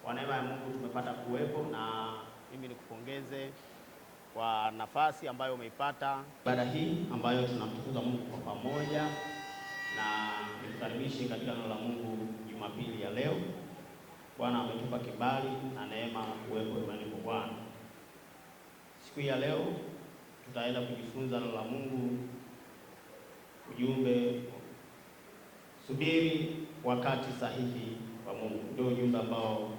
Kwa neema ya Mungu tumepata kuwepo, na mimi nikupongeze kwa nafasi ambayo umeipata ibada hii ambayo tunamtukuza Mungu kwa pamoja, na nikukaribishe katika neno la Mungu Jumapili ya leo. Bwana ametupa kibali na neema kuwepo imani kwa Bwana. Siku ya leo tutaenda kujifunza neno la Mungu, ujumbe subiri wakati sahihi wa Mungu. Ndio ujumbe ambao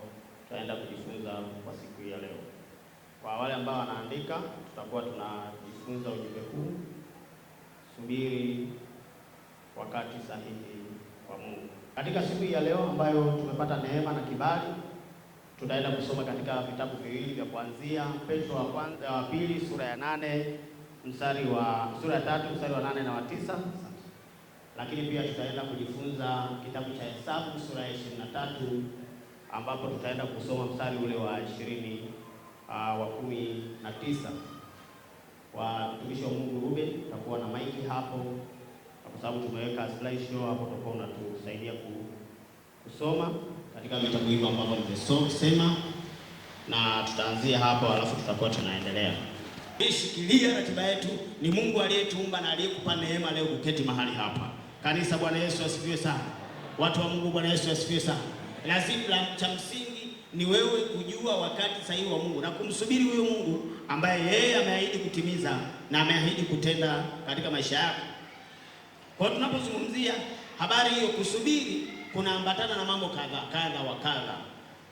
tutaenda kujifunza kwa siku ya leo. Kwa wale ambao wanaandika, tutakuwa tunajifunza ujumbe huu, subiri wakati sahihi wa Mungu. Katika siku ya leo ambayo tumepata neema na kibali, tutaenda kusoma katika vitabu viwili vya kuanzia Petro wa pili sura ya 8 sura ya 3 mstari wa 8 na wa 9. Lakini pia tutaenda kujifunza kitabu cha Hesabu sura ya 23 ambapo tutaenda kusoma mstari ule wa 20 wa 19. Kwa mtumishi wa Mungu Ruben tutakuwa na maiki hapo, kwa sababu tumeweka slideshow hapo, tutakuwa unatusaidia kusoma katika vitabu hivyo ambavyo nimesema, na tutaanzia hapo alafu tutakuwa tunaendelea. Shikilia ratiba yetu. Ni Mungu aliyetuumba na aliyekupa neema leo kuketi mahali hapa. Kanisa, Bwana Yesu asifiwe sana. Watu wa Mungu, Bwana Yesu asifiwe sana. Lazima cha msingi ni wewe kujua wakati sahihi wa Mungu na kumsubiri huyo Mungu ambaye yeye ameahidi kutimiza na ameahidi kutenda katika maisha yako. Kwa tunapozungumzia habari hiyo kusubiri, kunaambatana na mambo kadha wa kadha.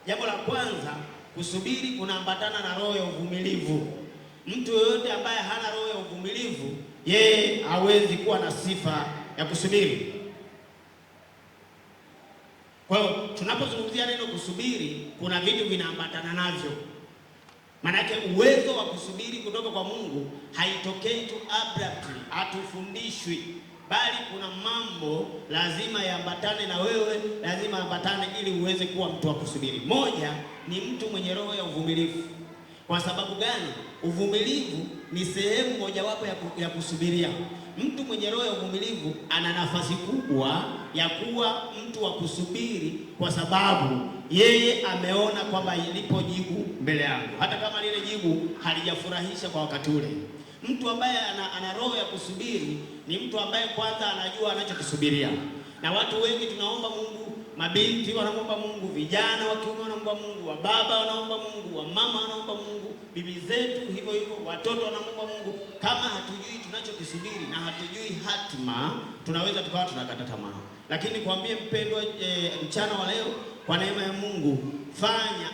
Jambo la kwanza, kusubiri kunaambatana na roho ya uvumilivu. Mtu yoyote ambaye hana roho ya uvumilivu, yeye hawezi kuwa na sifa ya kusubiri. Kwa hiyo tunapozungumzia neno kusubiri, kuna vitu vinaambatana navyo. Maana yake uwezo wa kusubiri kutoka kwa Mungu haitokei tu abruptly, hatufundishwi, bali kuna mambo lazima yaambatane na wewe, lazima yaambatane ili uweze kuwa mtu wa kusubiri. Moja ni mtu mwenye roho ya uvumilivu. Kwa sababu gani? Uvumilivu ni sehemu mojawapo ya kusubiria. Mtu mwenye roho ya uvumilivu ana nafasi kubwa ya kuwa mtu wa kusubiri, kwa sababu yeye ameona kwamba ilipo jibu mbele yangu, hata kama lile jibu halijafurahisha kwa wakati ule. Mtu ambaye ana roho ya kusubiri ni mtu ambaye kwanza anajua anachokisubiria. Na watu wengi tunaomba Mungu, mabinti wanaomba Mungu, vijana wa kiume wanaomba Mungu, wa baba wanaomba Mungu, wa mama wanaomba Mungu, bibi zetu hivyo hivyo, watoto wanaomba Mungu. Kama hatujui tunachokisubiri na hatujui hatima, tunaweza tukawa tunakata tamaa. Lakini kwambie mpendwa, mchana wa leo, kwa neema ya Mungu,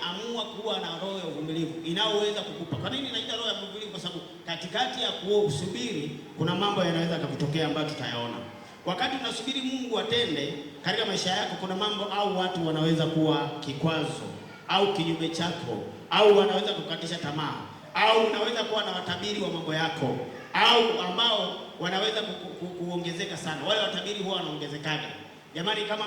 amua kuwa na roho ya uvumilivu inaoweza kukupa. Kwa nini naita roho ya uvumilivu? Kwa sababu katikati ya kusubiri kuna mambo yanaweza kutokea ambayo tutayaona. Wakati unasubiri Mungu atende katika maisha yako, kuna mambo au watu wanaweza kuwa kikwazo au kinyume chako, au wanaweza kukatisha tamaa, au unaweza kuwa na watabiri wa mambo yako, au ambao wanaweza kuongezeka sana. Wale watabiri huwa wanaongezekaga. Jamani, kama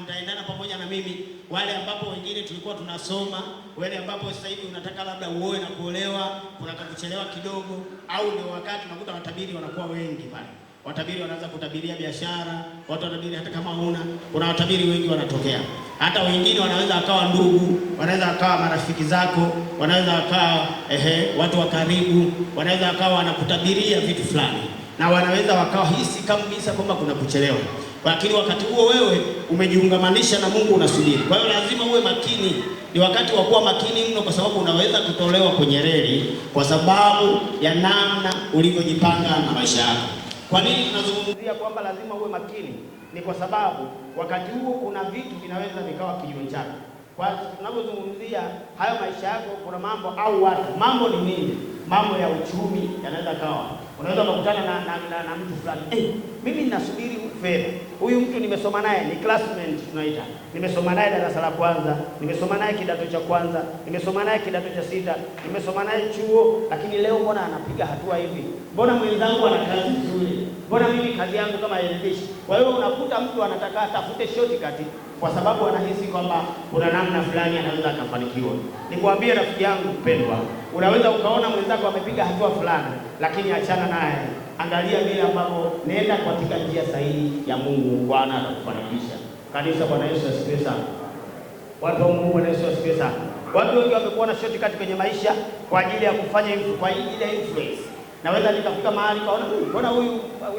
mtaendana pamoja na mimi, wale ambapo wengine tulikuwa tunasoma, wale ambapo sasa hivi unataka labda uoe na kuolewa, kuna kuchelewa kidogo, au ndio wakati unakuta watabiri wanakuwa wengi pale. Watabiri wanaanza kutabiria biashara, watu watabiri hata kama kuna watabiri wengi wanatokea. Hata wengine wanaweza akawa ndugu, wanaweza akawa marafiki zako, wanaweza akawa watu wa karibu, wanaweza akawa wanakutabiria vitu fulani, na wanaweza wakawa hisi kabisa kwamba kuna kuchelewa. Lakini wakati huo wewe umejiungamanisha na Mungu, unasubiri. Kwa hiyo lazima uwe makini. Ni wakati wa kuwa makini mno, kwa sababu unaweza kutolewa kwenye reli kwa sababu ya namna ulivyojipanga na maisha yako. Kwa nini tunazungumzia kwamba lazima uwe makini? Ni kwa sababu wakati huo kuna vitu vinaweza vikawa kinyume chako. Kwa tunapozungumzia hayo maisha yako, kuna mambo au watu. Mambo ni nini? Mambo ya uchumi yanaweza kawa. Unaweza kukutana na mtu fulani. Mimi ninasubiri fedha. Huyu mtu nimesoma naye, ni classmate tunaita. Nimesoma naye darasa la kwanza, nimesoma naye kidato cha kwanza, nimesoma naye kidato cha 6, nimesoma naye chuo, lakini leo mbona anapiga hatua hivi? Mbona mwenzangu ana kazi nzuri? Mbona mimi kazi yangu kama haiendeshi? Kwa hiyo unakuta mtu anataka atafute shortcut kwa sababu anahisi kwamba kuna namna fulani anaweza akafanikiwa. Nikwambie rafiki yangu mpendwa, unaweza ukaona mwenzako amepiga hatua fulani, lakini achana naye. Angalia vile ambavyo, nenda katika njia sahihi ya Mungu, Bwana atakufanikisha. Kanisa, Bwana Yesu asifiwe sana. Watu wa Mungu Bwana Yesu asifiwe sana. Watu wengi wamekuwa na shortcut kwenye maisha kwa ajili ya kufanya hivyo, kwa ajili ya influence. Naweza nikafika mahali kaona mbona huyu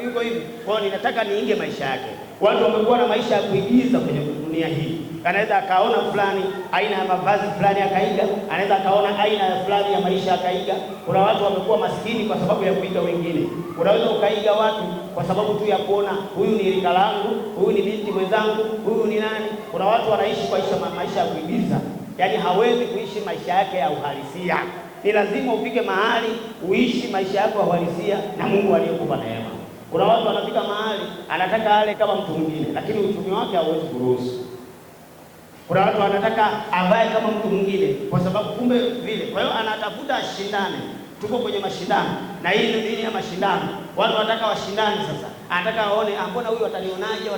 yuko hivi, kwa hiyo ninataka niinge maisha yake. Watu wamekuwa na maisha ya kuigiza kwenye dunia hii. Anaweza akaona fulani aina ya mavazi fulani akaiga, anaweza akaona aina ya fulani ya maisha akaiga. Kuna watu wamekuwa maskini kwa sababu ya kuiga wengine. Unaweza ukaiga watu kwa sababu tu ya kuona huyu ni rika langu, huyu ni binti mwenzangu, huyu ni nani. Kuna watu wanaishi kwa maisha ya kuigiza, yaani hawezi kuishi maisha yake ya uhalisia. Ni lazima ufike mahali uishi maisha yako ya uhalisia na Mungu aliyekupa neema. Kuna watu wanafika mahali anataka ale kama mtu mwingine, lakini uchumi wake hauwezi kuruhusu. Kuna watu wanataka avae kama mtu mwingine kwa sababu kumbe vile. Kwa hiyo anatafuta ashindane. Tuko kwenye mashindano na hii ndio dini ya mashindano. Watu wanataka washindane sasa. Anataka aone mbona huyu watanionaje,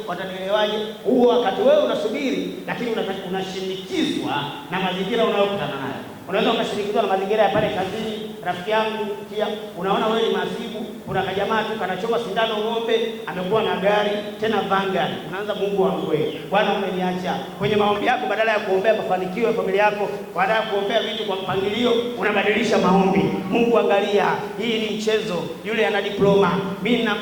watanielewaje. Huo wakati wewe unasubiri, lakini unashinikizwa na mazingira unayokutana nayo. Unaweza ukashinikizwa na mazingira ya pale kazini. Rafiki yangu pia unaona wewe ni masibu, kuna kajamaa tu kanachoma sindano ng'ombe, amekuwa na gari tena Vanguard. Unaanza Mungu wangu wewe, Bwana umeniacha. Kwenye maombi yako badala ya kuombea mafanikio ya familia yako, badala ya kuombea vitu kwa mpangilio, unabadilisha maombi. Mungu angalia, hii ni mchezo. Yule ana diploma, mimi na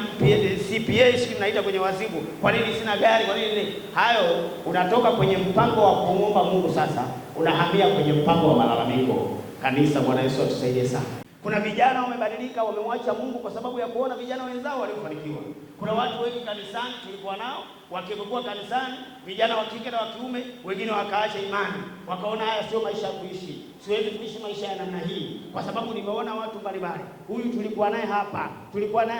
CPA naita kwenye wazibu. Kwa nini sina gari? Kwa nini? Hayo unatoka kwenye mpango wa kuomba Mungu, sasa unahamia kwenye mpango wa malalamiko. Kanisa, Bwana Yesu atusaidie sana. Kuna vijana wamebadilika, wamemwacha Mungu kwa sababu ya kuona vijana wenzao waliofanikiwa. Kuna watu wengi kanisani tulikuwa nao, wakikuwa kanisani, vijana wa kike na wa kiume, wengine wakaacha imani. Wakaona haya sio maisha ya kuishi. Siwezi kuishi maisha ya namna hii kwa sababu nimeona watu mbalimbali. Huyu tulikuwa naye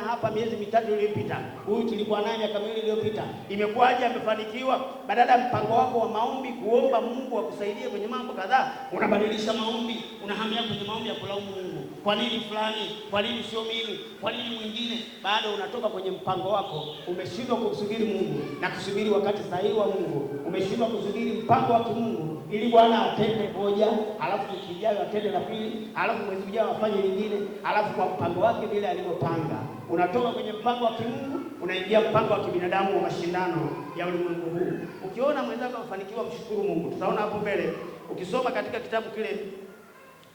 hapa miezi mitatu iliyopita. Huyu tulikuwa naye miaka miwili iliyopita. Imekuwaje amefanikiwa? Badala ya mpango wako wa maombi kuomba Mungu akusaidie kwenye mambo kadhaa, unabadilisha maombi, unahamia kwenye maombi ya kulaumu Mungu. Kwa nini fulani? Kwa nini sio mimi? Kwa nini mwingine? Bado unatoka kwenye mpango wako, umeshindwa kusubiri Mungu na kusubiri wakati sahihi wa Mungu. Umeshindwa kusubiri mpango wa Mungu ili Bwana atende moja, alafu wiki ijayo atende la pili, alafu mwezi ujao afanye lingine, alafu kwa mpango wake vile alivyopanga. Unatoka kwenye mpango wa Mungu, unaingia mpango wa kibinadamu wa mashindano ya ulimwengu huu. Ukiona mwenzako amefanikiwa, mshukuru Mungu. Tutaona hapo mbele. Ukisoma katika kitabu kile,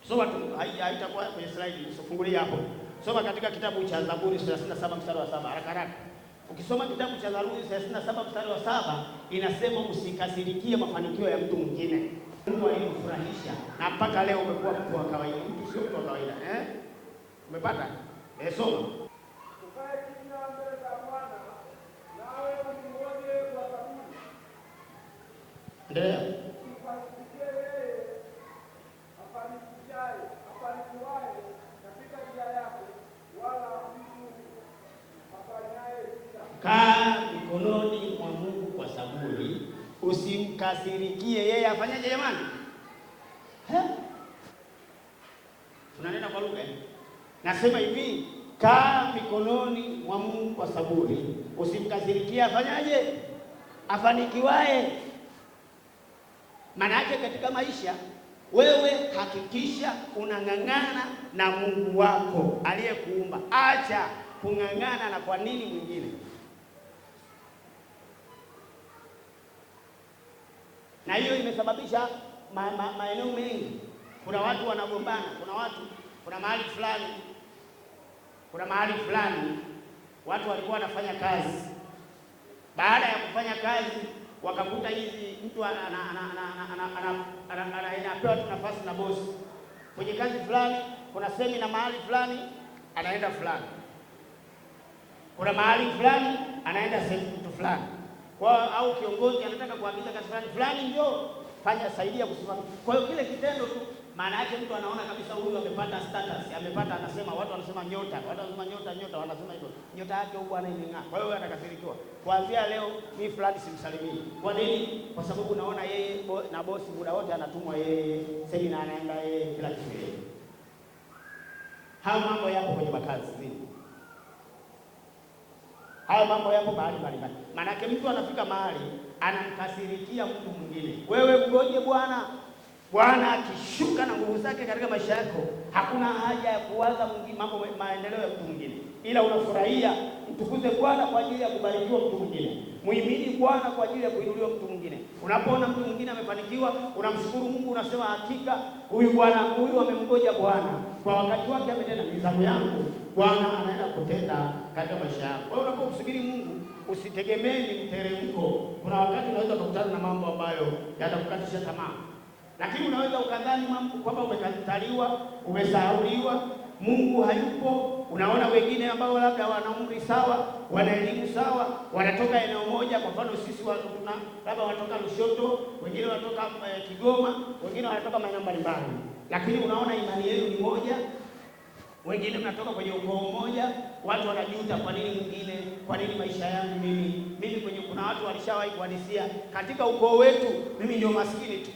soma tu, haitakuwa kwenye slide, usifungulie hapo. Soma katika kitabu cha Zaburi 37 mstari wa 7 haraka. Ukisoma kitabu cha Zaburi 37 mstari wa 7 inasema usikasirikie mafanikio ya mtu mwingine. Mungu alikufurahisha na mpaka leo umekuwa mtu wa kawaida. Mtu sio mtu wa kawaida. Umepata? Soma. Ukae kimya mbele za Bwana, nawe ungoje kwa saburi. Endelea. Usikasirikie yeye afanikiwaye katika njia yake, wala mtu afanyaye vita. Kaa mikononi mwa Mungu kwa saburi, usimkasirikie yeye. Afanyaje jamani? Tunanena kwa lugha. Nasema hivi, kaa mikononi mwa Mungu kwa saburi, usimkasirikie. Afanyaje? Afanikiwaye. Maana yake katika maisha, wewe hakikisha unang'ang'ana na Mungu wako aliyekuumba. Acha kung'ang'ana na kwa nini mwingine. Na hiyo imesababisha maeneo mengi. Kuna watu wanagombana, kuna mahali fulani watu walikuwa wanafanya kazi. Baada ya kufanya kazi wakakuta hizi mtu anapewa tu nafasi na bosi kwenye kazi fulani. Kuna semina mahali fulani anaenda fulani, kuna mahali fulani anaenda sehemu fulani, au kiongozi anataka kuagiza kazi fulani njoo fanya, saidia kusimamia. Kwa hiyo kile kitendo tu, maana yake mtu anaona kabisa huyu amepata status, anasema, watu wanasema nyota, wanasema hivyo, nyota yake huko anaing'aa. Kwa hiyo atakasirikiwa. Kuanzia leo mimi fulani simsalimii. Kwa nini? Kwa sababu naona yeye na bosi muda wote anatumwa yeye, semina anaenda yeye, kila kitu. Hayo mambo yapo kwenye makazi zini. Hayo mambo yapo mahali mbalimbali. Maana yake mtu anafika mahali anamkasirikia mtu mwingine. Wewe ngoje Bwana. Bwana akishuka na nguvu zake katika maisha yako, hakuna haja ya kuwaza maendeleo ya mtu mwingine, ila unafurahia. Mtukuze Bwana kwa ajili ya kubarikiwa mtu mwingine. Muhimidi Bwana kwa ajili ya kuinuliwa mtu mwingine. Unapoona mtu mwingine amefanikiwa, unamshukuru Mungu, unasema hakika huyu Bwana, huyu amemgoja Bwana kwa wakati wake, ametenda. Mizamu yangu Bwana anaenda kutenda katika maisha yako. Kwa hiyo unapomsubiri Mungu usitegemee ni mteremko. Kuna wakati unaweza kukutana na mambo ambayo yatakukatisha tamaa, lakini unaweza ukadhani mambo kwamba umekataliwa, umesahauliwa, Mungu hayupo. Unaona wengine ambao labda wana umri sawa, wana elimu sawa, wanatoka eneo moja. Kwa mfano sisi labda wanatoka Lushoto, wengine wanatoka Kigoma, wengine wanatoka maeneo mbalimbali, lakini unaona imani yenu ni moja. Wengine mnatoka kwenye ukoo mmoja, watu wanajuta, kwa nini mwingine, kwa nini maisha yangu mimi kwenye. Kuna watu walishawahi kuhadisia, katika ukoo wetu mimi ndio maskini tu.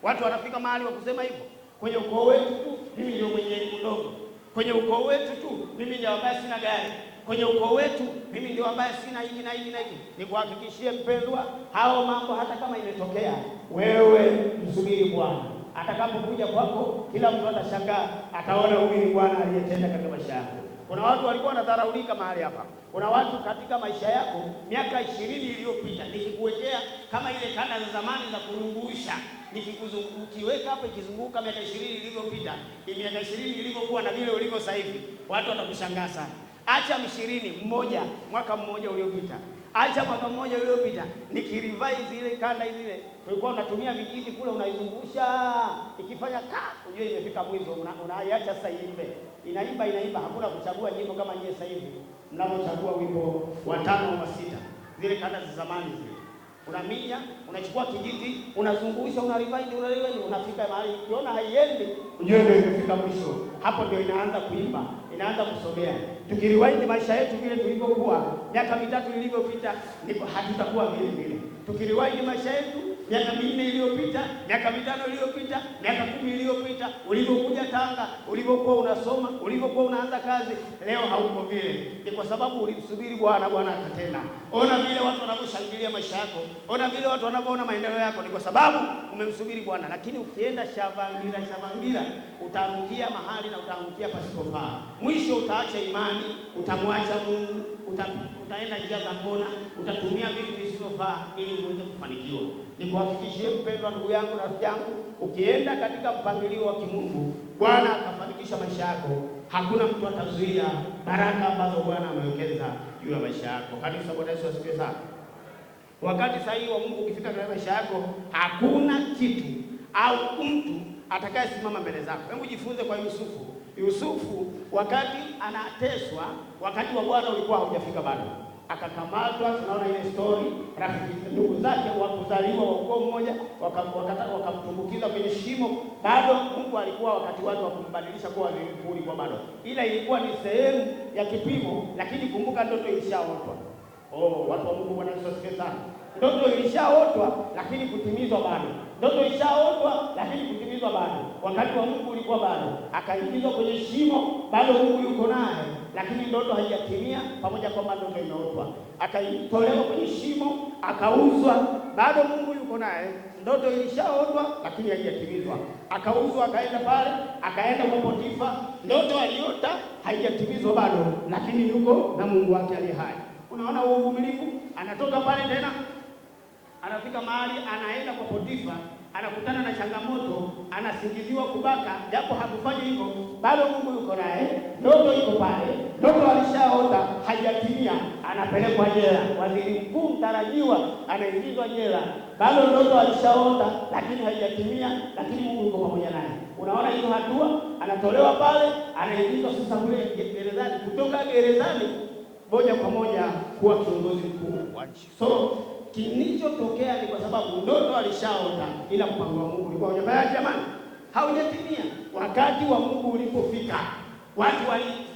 Watu wanafika mahali wa kusema hivyo, kwenye ukoo wetu tu mimi ndio mwenye elimu ndogo, kwenye ukoo wetu tu mimi ndio ambaye sina gari, kwenye ukoo wetu mimi ndio ambaye sina hiki na hiki na hiki. Nikuhakikishie mpendwa, hao mambo hata kama imetokea, wewe msubiri Bwana. Atakapokuja kwako, kila mtu atashangaa, ataona huyu ni Bwana aliyetenda katika maisha yako. Kuna watu walikuwa wanadharaulika mahali hapa. Kuna watu katika maisha yako miaka 20 iliyopita, nikikuwekea kama ile kanda za zamani za kurungusha, ukiweka hapa ikizunguka miaka 20 iliyopita, miaka 20 ilivyokuwa na vile ulivyo sasa hivi, watu watakushangaa sana. Acha 20 mwaka mmoja uliopita, acha mwaka mmoja uliopita, nikirevise ile kanda ile, tulikuwa unatumia vijiti kule, unaizungusha, ikifanya unajua imefika mwisho, unaiacha sasa iimbe. Inaimba, hakuna kuchagua nyimbo kama nyie sasa hivi mnapochagua wimbo wa 5 au 6. Zile kanda za zamani zile, unaminya, unachukua kijiti, unazungusha, unarevise, unafika mahali ukiona haiendi, unajua ndio imefika mwisho. Hapo ndio inaanza kuimba, inaanza kusogea. Tukiriwaidi maisha yetu vile tulivyokuwa miaka 3 iliyopita, ndipo hatutakuwa vile. Tukiriwaidi maisha yetu miaka 4 iliyopita, miaka 5 iliyopita, miaka 10 iliyopita, ulivyokuja Tanga, ulivyokuwa unasoma, ulivyokuwa unaanza kazi, leo hauko vile. Ni kwa sababu ulimsubiri Bwana, Bwana akatenda. Ona vile watu wanavyoshangilia maisha yako, ona vile watu wanavyoona maendeleo yako, ni kwa sababu umemsubiri Bwana. Lakini ukienda shavangira, utaangukia mahali na utaangukia pasipofaa. Mwisho utaacha imani, utamwacha Mungu, utaenda njia za kona, utatumia vitu visivyofaa ili uweze kufanikiwa. Nikuhakikishie mpendwa, ndugu yangu na rafiki yangu, ukienda katika mpangilio wa kimungu, Bwana akafanikisha maisha yako, hakuna mtu atazuia baraka ambazo Bwana amewekeza juu ya maisha yako. Kanisa, Bwana Yesu asifiwe sana. Wakati sahihi wa Mungu ukifika katika maisha yako, hakuna kitu au mtu atakayesimama mbele zako. Hebu jifunze kwa Yusufu. Yusufu wakati anateswa, wakati wa Bwana ulikuwa haujafika bado. Akakamatwa, tunaona ile story, rafiki ndugu zake wa kuzaliwa wa ukoo mmoja wakamtumbukiza kwenye shimo. Bado Mungu alikuwa wakati wake wa kumbadilisha kuwa waziri mkuu ulikuwa bado. Ila ilikuwa ni sehemu ya kipimo, lakini kumbuka ndoto ilishaotwa. Watu wa Mungu, Bwana Yesu asifiwe sana. Ndoto ilishaotwa lakini kutimizwa bado. Ndoto ilishaotwa lakini kutimizwa bado. Wakati wa Mungu ulikuwa bado. Akaingizwa kwenye shimo, bado Mungu yuko naye, lakini ndoto haijatimia, pamoja kwamba ndoto imeotwa. Akaitolewa kwenye shimo, akauzwa, bado Mungu yuko naye. Ndoto ilishaotwa lakini haijatimizwa. Akauzwa, akaenda pale, akaenda kwa Potifa. Ndoto aliota haijatimizwa bado, lakini yuko na Mungu wake aliye hai. Unaona uvumilivu, anatoka pale tena, anafika mahali, anaenda kwa Potifa, anakutana na changamoto, anasingiziwa kubaka, japo hakufanya hivyo, bado Mungu yuko naye. Ndoto iko pale, ndoto alishaota haijatimia, anapelekwa jela. Waziri mkuu mtarajiwa anaingizwa jela, bado ndoto alishaota lakini haijatimia, lakini Mungu yuko pamoja naye. Unaona hiyo hatua, anatolewa pale, anaingizwa sasa kule gerezani, kutoka gerezani moja kwa moja kuwa kiongozi mkuu wa nchi. So kilichotokea ni kwa sababu ndoto alishaota, ila mpango wa Mungu ulikuwa hujafanya, jamani, haujatimia. Wakati wa Mungu ulipofika, watu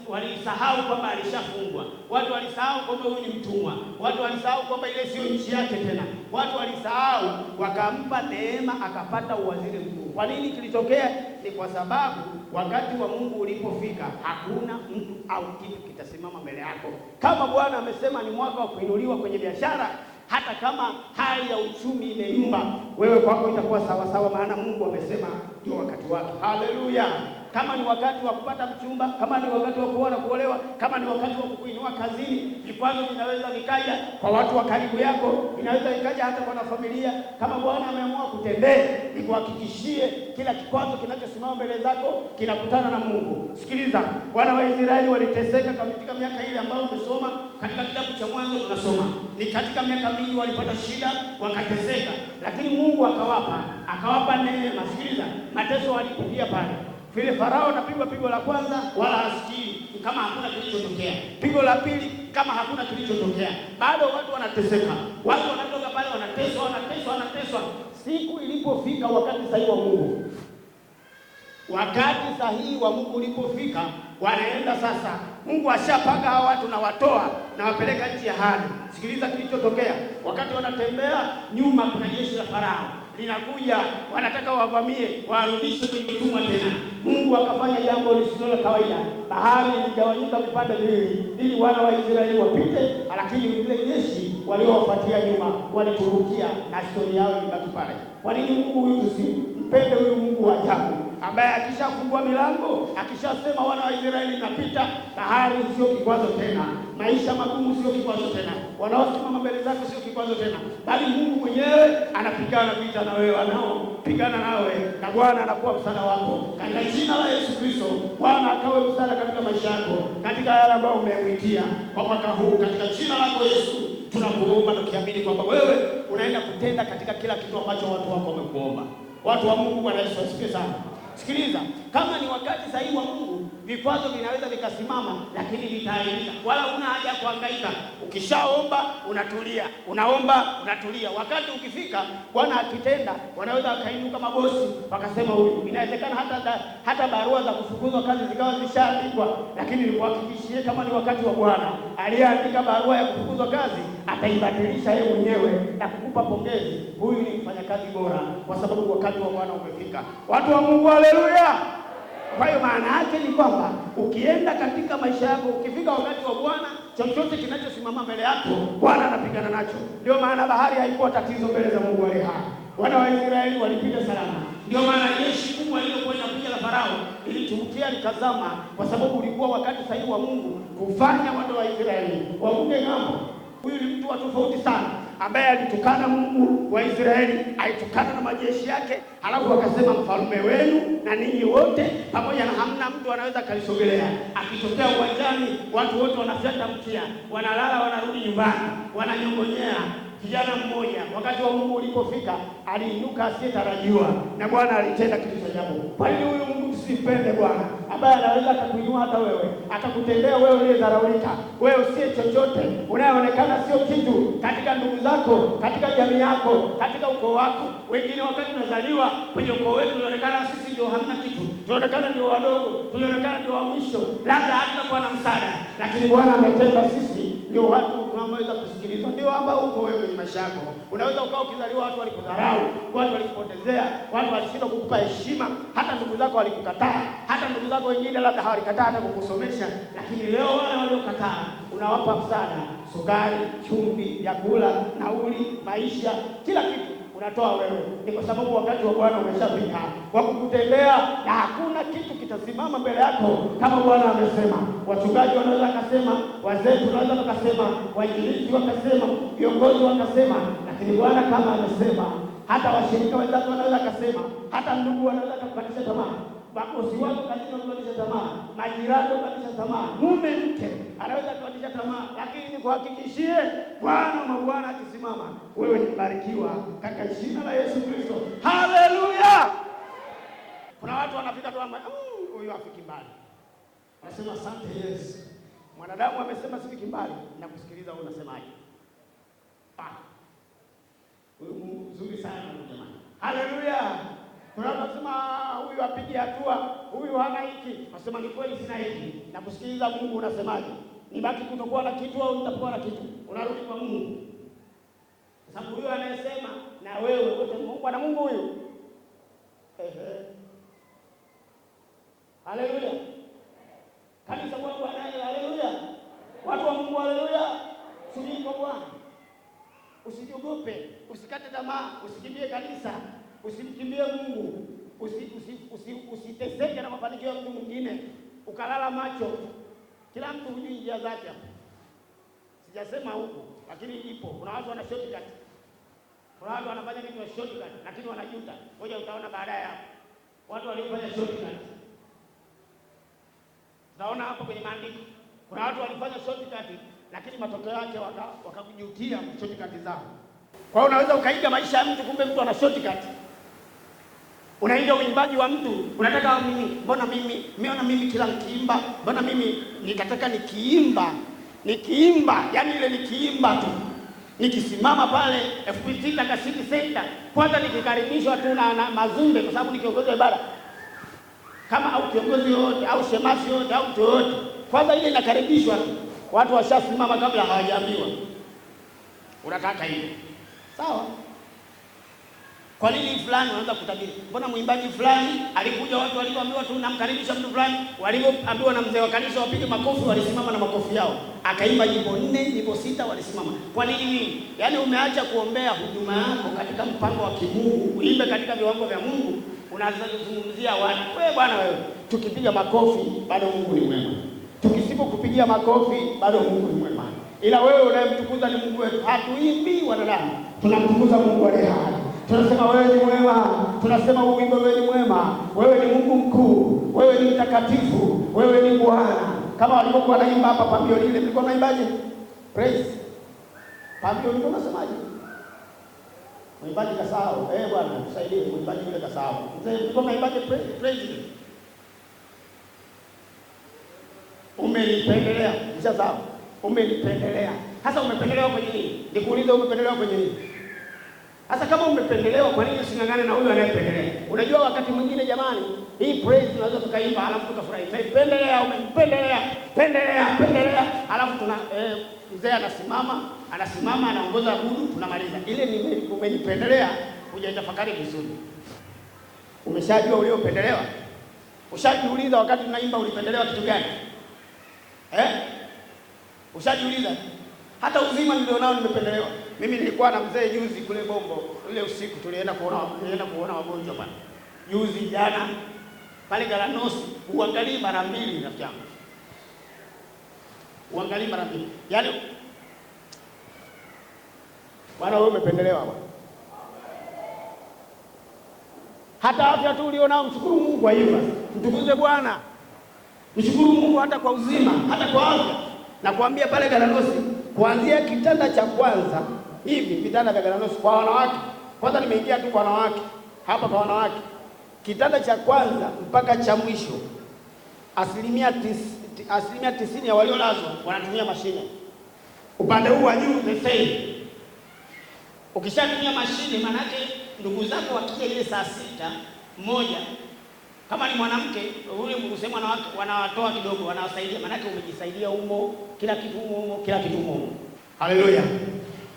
walisahau kwamba alishafungwa. Watu walisahau kwamba huyu ni mtumwa. Watu walisahau kwamba ile sio nchi yake tena. Watu walisahau, wakampa neema, akapata uwaziri mkuu. Kwa nini kilitokea? Ni kwa sababu wakati wa Mungu ulipofika, hakuna mtu au kitu kitasimama mbele yako. Kama Bwana amesema ni mwaka wa kuinuliwa kwenye biashara, hata kama hali ya uchumi imeyumba, wewe kwako itakuwa sawa sawa, maana Mungu amesema ndio wakati wake. Haleluya! kama ni wakati wa kupata mchumba, kama ni wakati wa kuoa na kuolewa, kama ni wakati wa kukuinua kazini. Vikwazo vinaweza vikaja kwa watu wa karibu yako, vinaweza vikaja hata kwa familia. Kama Bwana ameamua kutendea, nikuhakikishie kila kikwazo kinachosimama mbele zako kinakutana na Mungu. Sikiliza, wana wa Israeli waliteseka katika miaka ile ambayo umesoma katika kitabu cha Mwanzo. Tunasoma ni katika miaka mingi walipata shida, wakateseka, lakini Mungu akawapa neema. Sikiliza, mateso walipitia pale. Vile Farao anapigwa pigo la kwanza, wala hasikii kama hakuna kilichotokea. Pigo la pili, kama hakuna kilichotokea. Bado watu wanateseka, watu wanatoka pale wanateswa. Siku ilipofika wakati sahihi wa Mungu, wakati sahihi wa Mungu ulipofika, wanaenda sasa. Mungu ashapanga hao watu na watoa na wapeleka nchi ya ahadi. Sikiliza kilichotokea. Wakati wanatembea, nyuma kuna jeshi la Farao linakuja, wanataka wavamie, warudishe kwenye utumwa tena. Mungu akafanya jambo lisilo la kawaida. Bahari iligawanyika vipande viwili ili wana wa Israeli wapite, lakini vile jeshi waliowafuatia nyuma waliturukia na historia yao ibaki pale. Kwa nini Mungu huyu tusimpende huyu Mungu wa ajabu, ambaye akishafungua milango, akishasema wana wa Israeli napita, bahari sio kikwazo tena, maisha magumu sio kikwazo tena, wanaosimama mbele zako sio kikwazo tena, bali Mungu mwenyewe anapigana vita na wewe, wanaopigana nawe, na Bwana anakuwa msaada wako. Katika jina la Yesu Kristo, Bwana akawe msaada katika maisha yako, katika yale ambayo umemwitia kwa mwaka huu. Katika jina lako Yesu tunakuomba na tukiamini kwamba wewe unaenda kutenda katika kila kitu ambacho watu wako wamekuomba. Watu wa Mungu, Bwana Yesu asifiwe sana. Sikiliza, kama ni wakati sahihi wa Mungu, vikwazo vinaweza vikasimama, lakini vitaailika. Wala huna haja ya kuhangaika. Ukishaomba unatulia, unaomba unatulia. Wakati ukifika, Bwana akitenda, wanaweza wakainuka mabosi wakasema huyu. Inawezekana hata barua za kufukuzwa kazi zikawa zishaandikwa, lakini nikuhakikishie kama ni wakati wa Bwana, aliyeandika barua ya kufukuzwa kazi ataibadilisha yeye mwenyewe na kukupa pongezi. Huyu ni mfanyakazi bora, kwa sababu wakati wa Bwana umefika. Watu wa Mungu, haleluya! Kwa hiyo maana yake ni kwamba ukienda katika maisha yako, ukifika wakati wa Bwana, chochote kinachosimama mbele yako Bwana anapigana nacho. Ndio maana bahari haikuwa tatizo mbele za Mungu aliye hai. Wana wa Israeli walipita salama. Ndio maana jeshi kubwa lililokwenda kuja la Farao iliturukia likazama, kwa sababu ulikuwa wakati sahihi wa Mungu kufanya wana wa Israeli wavuke ng'ambo. Huyu ni mtu wa tofauti sana, ambaye alitukana Mungu wa Israeli, alitukana na majeshi yake, halafu akasema mfalme wenu na ninyi wote pamoja na hamna mtu anaweza kalisogelea. Akitokea uwanjani, watu wote wanafyata mkia, wanalala, wanarudi nyumbani, wananyongonyea. Kijana mmoja wakati wa Mungu ulipofika aliinuka asiyetarajiwa, na Bwana alitenda kitu cha ajabu. Kwa nini huyu Mungu tusipende Bwana, ambaye anaweza akakuinua hata wewe, akakutendea wewe uliyedharaulika, wewe usiye chochote, unayeonekana sio kitu katika ndugu zako, katika jamii yako, katika ukoo wako. Wengine wakati tunazaliwa kwenye ukoo wetu tulionekana sisi ndio hamna kitu, tulionekana ndio wadogo, tulionekana ndio wa mwisho, labda hatutakuwa na msaada, lakini Bwana ametenda sisi ndio watu tunaweza kusikilizwa. Ndio ambao uko wewe kwenye maisha yako. Unaweza ukawa ukizaliwa watu walikudharau, watu walikupotezea, watu walishindwa kukupa heshima, hata ndugu zako walikukataa, hata ndugu zako wengine labda hawalikataa hata kukusomesha, lakini leo wale waliokataa unawapa msaada, sukari, chumvi, vyakula, nauli, maisha, kila kitu unatoa wewe. Ni kwa sababu wakati wa Bwana umeshafika wa kukutendea, na hakuna kitu kitasimama mbele yako kama Bwana amesema. Wachungaji wanaweza wakasema, wazee tunaweza wakasema, wainjilisti wakasema, viongozi wakasema, lakini Bwana kama amesema, hata washirika wenzako wanaweza wakasema, hata ndugu wanaweza kukatisha tamaa, mabosi wako kazini kukatisha tamaa, majirani kukatisha tamaa, mume mke anaweza kukatisha tamaa, lakini nikuhakikishie Bwana wa Bwana akisimama, wewe ni mbarikiwa katika jina la Yesu Kristo. Haleluya! Kuna watu wanafika tu huyu afiki mbali, anasema asante Yesu. Mwanadamu amesema sifiki mbali, na kusikiliza wewe unasemaje? Huyu Mungu mzuri sana jamani. Haleluya! Kuna watu wanasema huyu apige hatua, huyu hana hiki. Nasema ni kweli sina hiki. Na kusikiliza Mungu unasemaje? Nibaki kutokuwa na kitu au nitakuwa na kitu? Unarudi kwa Mungu. Sababu huyu anayesema na wewe wote Mungu na Mungu huyu. Haleluya. Kanisa kwa Bwana, haleluya. Watu wa Mungu, haleluya. Subiri kwa Bwana. Usijiogope, usikate tamaa, usikimbie kanisa, usimkimbie Mungu. Usiteseke na mafanikio ya mtu mwingine ukalala macho. Kila mtu hujui njia zake. Sijasema huko, lakini ipo. Kuna watu wana shortcut. Kuna watu wanafanya vitu wa shortcut lakini wanajuta. Ngoja utaona baadaye hapo. Watu waliofanya shortcut. Naona hapo kwenye maandiko. Kuna watu walifanya shortcut lakini matokeo yake wakakujutia shortcut zao. Kwa hiyo unaweza ukaiga maisha ya mtu, kumbe mtu ana shortcut. Unaingia uimbaji wa mtu, unataka mbona mimi kila nikiimba, mbona mimi nikataka nikiimba, yani ile nikiimba tu. Nikisimama pale FPC Takasiti Center, kwanza nikikaribishwa tu na Mazumbe kwa sababu ni kiongozi wa ibada. Kama au kiongozi yote au shemasi yote au mtu yote, kwanza ile inakaribishwa, watu washasimama kabla hawajaambiwa. Unataka hiyo. Sawa? Kwa nini fulani wanaanza kutabiri? Mbona mwimbaji fulani alikuja, watu walioambiwa tu namkaribisha mtu fulani, walioambiwa na mzee wa kanisa wapige makofi, walisimama na makofi yao. Akaimba nyimbo 4, nyimbo 6, walisimama. Kwa nini? Yaani umeacha kuombea huduma yako katika mpango wa kimungu, uimbe katika viwango vya Mungu, unaanza kuzungumzia watu. Wewe bwana wewe, tukipiga makofi bado Mungu ni mwema. Tukisipokupigia makofi bado Mungu ni mwema. Ila wewe unayemtukuza ni Mungu wetu. Hatuimbi wanadamu, tunamtukuza Mungu aliye hai. Tunasema wewe ni mwema, tunasema uimbe wewe ni mwema, wewe ni Mungu mkuu, wewe ni mtakatifu, wewe ni Bwana. Kama walivyokuwa naimba hapa pambio lile, mlikuwa mnaimbaje? Praise. Pambio lile unasemaje? Mwimbaji kasahau. Bwana tusaidie, mwimbaji yule kasahau. Mzee mlikuwa mnaimbaje praise? Umenipendelea, mshazao. Umenipendelea. Sasa umependelewa kwenye nini? Nikuulize, umependelewa kwenye nini? Sasa kama umependelewa, kwa nini usingangane na huyo anayependelea? Unajua wakati mwingine jamani, hii praise tunaweza tukaimba halafu tukafurahi. Pendelea, umenipendelea, pendelea. Halafu tuna mzee anasimama anaongoza abudu, tunamaliza. Ile ni umenipendelea, hujatafakari vizuri. Umeshajua uliopendelewa? Ushajiuliza wakati tunaimba ulipendelewa kitu gani? Ushajiuliza? Hata uzima nilionao nimependelewa. Mimi nilikuwa na mzee juzi kule Bombo, ile usiku tulienda kuona wagonjwa bwana. Juzi jana pale Galanosi, uangalie mara 2 rafiki yangu. Uangalie mara 2. Yaani bwana wewe umependelewa bwana. Hata afya tu ulionao mshukuru Mungu kwa hivyo. Mtukuze Bwana. Mshukuru Mungu hata kwa uzima, hata kwa afya. Na kuambia pale Galanosi, kuanzia kitanda cha kwanza hivi vitanda vya Galanosi kwa wanawake. Kwanza nimeingia tu kwa wanawake. Hapa kwa wanawake. Kitanda cha kwanza mpaka cha mwisho. Asilimia 90 ya waliolazwa wanatumia mashine. Upande huu wa juu the same. Ukishatumia mashine manake ndugu zako wakija ile saa 6:00 kama ni mwanamke ule msemo wanawatoa kidogo, wanawasaidia manake umejisaidia humo, kila kitu humo, kila kitu humo. Haleluya.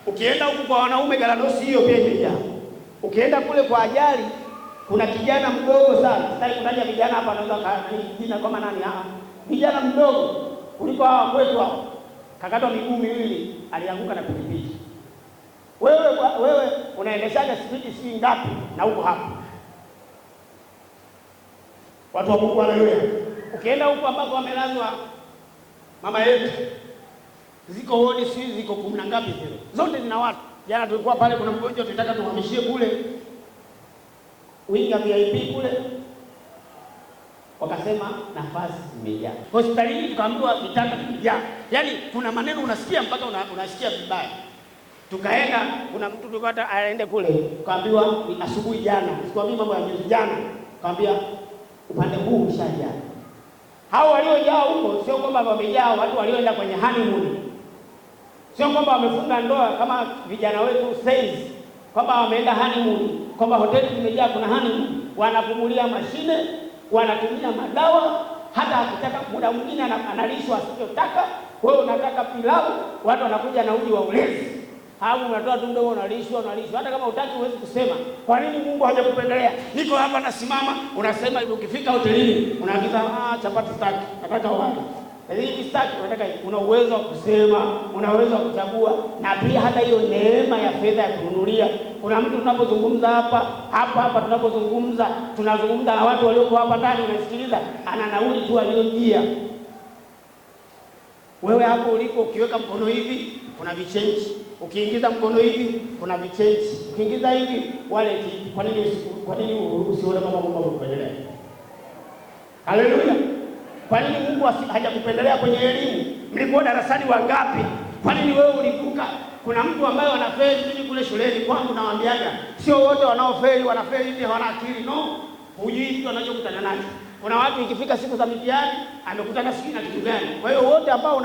Ukienda huko kwa wanaume Galanosi hiyo pia imejaa. Ukienda kule kwa ajali kuna kijana mdogo sana. Sitaki kutaja vijana hapa, anaweza jina kama nani vijana mdogo kuliko hawa kwetu hao. Kakatwa miguu miwili, alianguka na pikipiki. Wewe unaendeshaga spidi si ngapi na huko hapa? Watu wa Mungu, haleluya. Ukienda huko ambako wamelazwa mama yetu, ziko hodi si ziko 10 na ngapi zile. Zote zina watu. Jana tulikuwa pale, kuna mgonjwa tunataka tuhamishie kule winga VIP kule. Wakasema nafasi zimejaa. Hospitalini tukaambiwa vitanda vimejaa. Yaani kuna maneno unasikia mpaka unasikia vibaya. Tukaenda, kuna mtu tulikuwa hata aende kule, tukaambiwa asubuhi jana. Sikwambii mambo ya jana. Tukaambia upande huu ushajaa. Hao waliojaa huko sio kwamba wamejaa watu walioenda kwenye honeymoon. Sio kwamba wamefunga ndoa kama vijana wetu says kwamba wameenda honeymoon, kwamba hoteli zimejaa kuna honeymoon. Wanapumulia mashine, wanatumia madawa, hata akitaka muda mwingine analishwa asiyotaka. Wewe unataka pilau, watu wanakuja na uji wa ulezi. Hapo unatoa tu mdomo unalishwa. Hata kama hutaki huwezi kusema. Kwa nini Mungu hajakupendelea? Niko hapa nasimama, unasema ukifika hotelini, unaagiza chapati staki, nataka wali. Lakini mistaki unataka una uwezo wa kusema, una uwezo wa kuchagua, na pia hata hiyo neema ya fedha ya kununulia. Kuna mtu tunapozungumza hapa tunazungumza na watu waliokuwa hapa ndani, unasikiliza, ana nauli tu aliyojia. Wewe hapo ulipo ukiweka mkono hivi kuna vichenji, ukiingiza mkono hivi kuna vichenji, ukiingiza hivi wallet. Kwa nini usione kama Mungu amekupendelea? Haleluya! Kwa nini Mungu hajakupendelea kwenye elimu? Mlikuwa darasani wangapi? Kwa nini wewe ulivuka? Kuna mtu ambaye anafeli hivi kule shuleni kwangu, nawaambiaga sio wote wanaofeli wanafeli hivi hawana akili. No, hujui mtu anachokutana nacho. Kuna watu ikifika siku za mitihani amekutana siki na kitu gani. Kwa hiyo wote ambao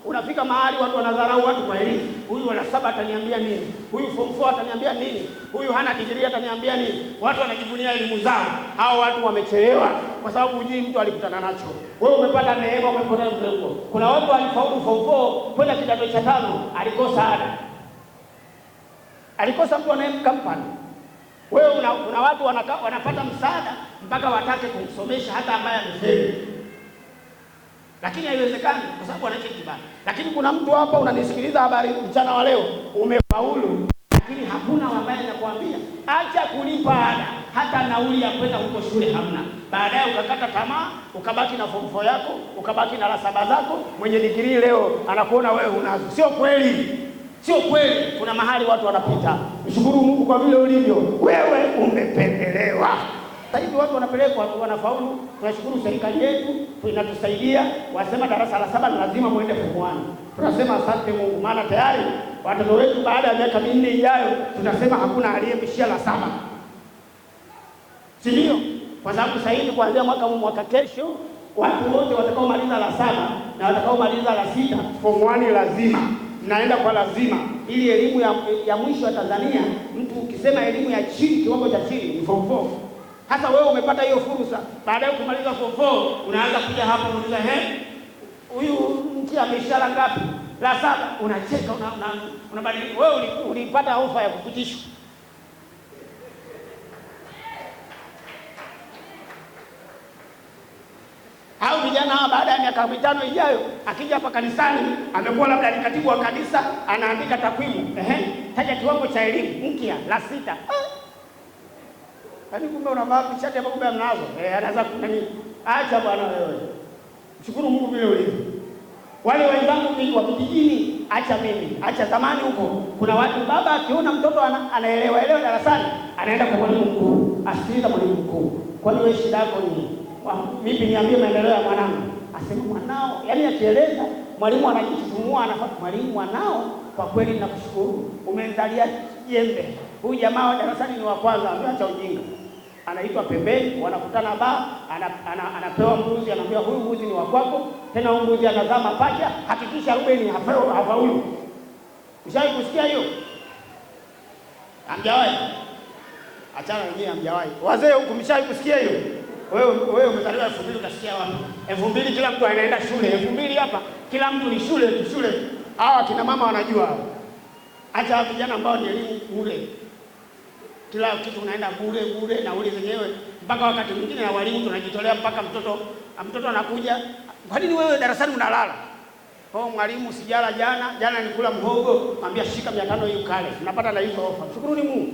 unafika mahali watu wanadharau watu kwa elimu. Huyu ana 7 ataniambia nini? Huyu form 4 ataniambia nini? Huyu hana degree ataniambia nini? Watu wanajivunia elimu zao. Hao watu wamechelewa kwa sababu hujui mtu alikutana nacho. Wewe umepata neema, umepata mtego. Kuna watu walifaulu form 4 kwenda kidato cha 5 alikosa ada. Alikosa mtu anayemkampani. Wewe una watu wanapata msaada mpaka watake kumsomesha hata ambaye amefeli. Lakini haiwezekani kwa sababu anacho kibali. Lakini kuna mtu hapa unanisikiliza habari mchana wa leo, umefaulu, lakini hakuna ambaye anakuambia acha kulipa ada, hata nauli ya kwenda huko shule hamna. Baadaye ukakata tamaa, ukabaki na form 4 yako, ukabaki na la 7 zako, mwenye degree leo anakuona wewe unazo. Sio kweli. Sio kweli. Kuna mahali watu wanapita. Mshukuru Mungu kwa vile ulivyo. Wewe umependelewa. Sasa hivi watu wanapelekwa, watu wanafaulu. Tunashukuru serikali yetu inatusaidia. Wasema darasa la 7 lazima muende form 1. Tunasema asante Mungu, maana tayari watoto wetu baada ya miaka 4 ijayo tunasema hakuna aliyemishia la 7. Si ndio? Kwa sababu sasa hivi kuanzia mwaka kesho watu wote watakaomaliza la 7 na watakaomaliza la 6 form 1 lazima. Naenda kwa lazima, ili elimu ya mwisho ya Tanzania, mtu ukisema elimu ya chini, kiwango cha chini ni form 4. Hata wewe umepata hiyo fursa, baadaye kumaliza form 4 unaanza kuja hapa unauliza huyu mtu ameshara ngapi? La 7. Unacheka, unabadilika. Wewe ulipata ofa ya kupitishwa. Au vijana baada ya miaka 5 ijayo akija hapa kanisani, amekuwa labda ni katibu wa kanisa, anaandika takwimu. Taja kiwango cha elimu mpya la 6. Hadi kumbe unavaa pichati hapa, kumbe mnazo. Anaanza kunani? Acha bwana wewe. Mshukuru Mungu vile ulivyo. Wale wenzangu wa vijijini, acha mimi. Acha zamani huko. Kuna watu baba akiona mtoto anaelewa darasani, anaenda kwa mwalimu mkuu. Asikiliza mwalimu mkuu. Kwani wewe shida yako ni mimi niambie maendeleo ya mwanangu. Asema mwanao, yaani akieleza mwalimu anajitutumua, anafuata mwalimu, mwanao kwa kweli ninakushukuru. Umenizalia jembe. Huyu jamaa wa darasani ni wa kwanza, ameacha ujinga. Anaitwa pembeni, wanakutana anapewa mbuzi, anaambia huyu mbuzi ni wa kwako, tena huyu mbuzi anazaa mapacha, hakikisha Ruben hafaulu. Ushawahi kusikia hiyo? Hamjawahi? Achana wenyewe, hamjawahi. Wazee huko mshawahi kusikia hiyo? Wewe umezaliwa 2000 ukasikia wapi? 2000 kila mtu anaenda shule. 2000 hapa kila mtu ni shule. Hawa kina mama wanajua hao. Acha vijana ambao ni elimu bure. Kila kitu unaenda bure na ule zenyewe, mpaka wakati mwingine na walimu tunajitolea mpaka mtoto anakuja. Kwa nini wewe darasani unalala? Mwalimu sijala jana nikula mhogo, mwambia shika 500 hiyo kale. Tunapata na hizo ofa. Shukruni Mungu.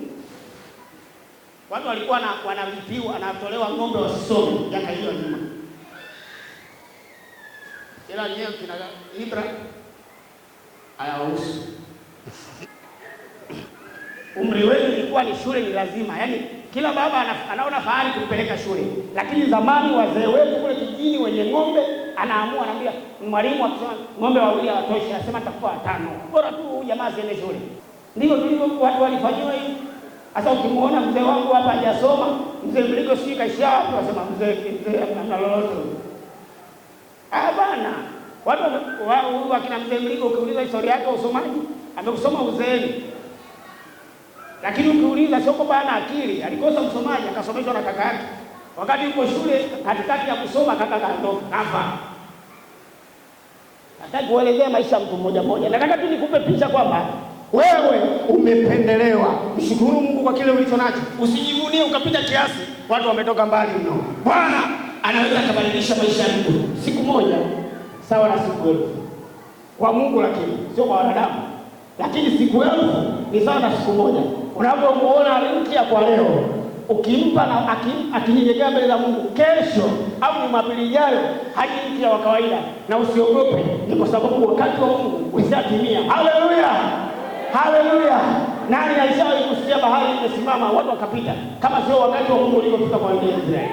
Watu walikuwa wanalipiwa, anatolewa ng'ombe wasisome miaka hiyo nyuma. Ila yeye kina Ibra ayahusu. Umri wetu ilikuwa ni shule ni lazima. Yaani kila baba anaona fahari kumpeleka shule. Lakini zamani wazee wetu kule kijijini wenye ng'ombe anaamua, anambia mwalimu akisema ng'ombe wawili hawatoshi, anasema nitakupa 5. Bora tu jamaa asiende shule. Ndio tulivyo watu walifanyiwa hivi. Sasa ukimuona mzee wangu hapa hajasoma, mzee mliko si kaisha hapo, wasema mzee ana lolote. Bana. Watu wakina mzee mliko ukiuliza historia yake usomaji, amekusoma uzeeni. Lakini ukiuliza sio kwamba ana akili, alikosa msomaji akasomeshwa na kaka yake. Wakati yuko shule katikati ya kusoma kaka kaondoka, kafa. Nataka kuelezea maisha mtu mmoja. Nataka tu nikupe picha kwamba wewe umependelewa. Mshukuru Mungu kwa kile ulicho nacho. Usijivunie ukapita kiasi. Watu wametoka mbali mno. Bwana anaweza kubadilisha maisha yako siku moja. sawa na siku 1000 kwa Mungu, lakini sio kwa wanadamu. Lakini siku 1000 ni sawa na siku moja. Unapomuona mpya kwa leo, ukimpa na akinyenyekea mbele za Mungu, kesho au Jumapili ijayo haji mpya wa kawaida. Na usiogope, ni kwa sababu wakati wa Mungu ulishatimia. Haleluya, haleluya. Nani alishawahi kusikia bahari imesimama watu wakapita kama sio wakati wa Mungu ulipofika kwa Israeli?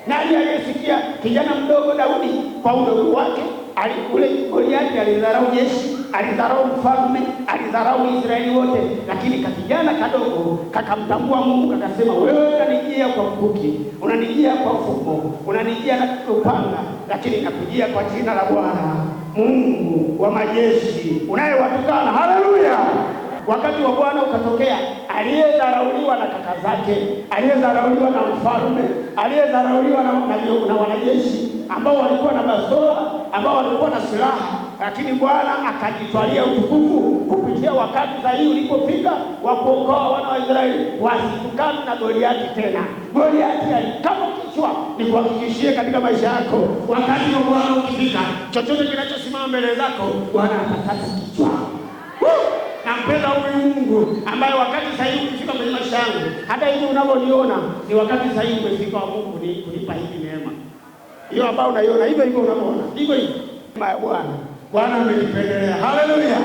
Nani aliyesikia kijana mdogo Daudi kwa udogo wake alikule Goliathi, alidharau jeshi, alidharau mfalme, alidharau Israeli wote, lakini kijana kadogo kakamtambua Mungu, kakasema wewe unanijia kwa mkuki, unanijia kwa mfumo, unanijia na upanga, lakini nakujia kwa jina la Bwana Mungu wa majeshi unayewatukana. Haleluya. Wakati wa Bwana ukatokea, aliyedharauliwa na kaka zake, aliyedharauliwa na mfalme, aliyedharauliwa na wanajeshi ambao walikuwa na bazoa, ambao walikuwa na silaha, lakini Bwana akajitwalia utukufu kupitia wakati sahihi ulipofika wa kuokoa wana wa Israeli wasitukane na Goliathi tena. Goliathi alikama kichwa. Nikuhakikishie katika maisha yako, wakati wa Bwana ukifika, chochote kinachosimama mbele zako Bwana atakata kichwa. Nampenda huyu Mungu ambaye wakati sahihi ukifika kwenye maisha yangu, hata hivi unavyoniona ni wakati sahihi umefika wa Mungu kunipa hivi neema. Hiyo ambayo unaiona hivyo hivyo unaona. Hivyo hivyo. Bwana amenipendelea. Haleluya.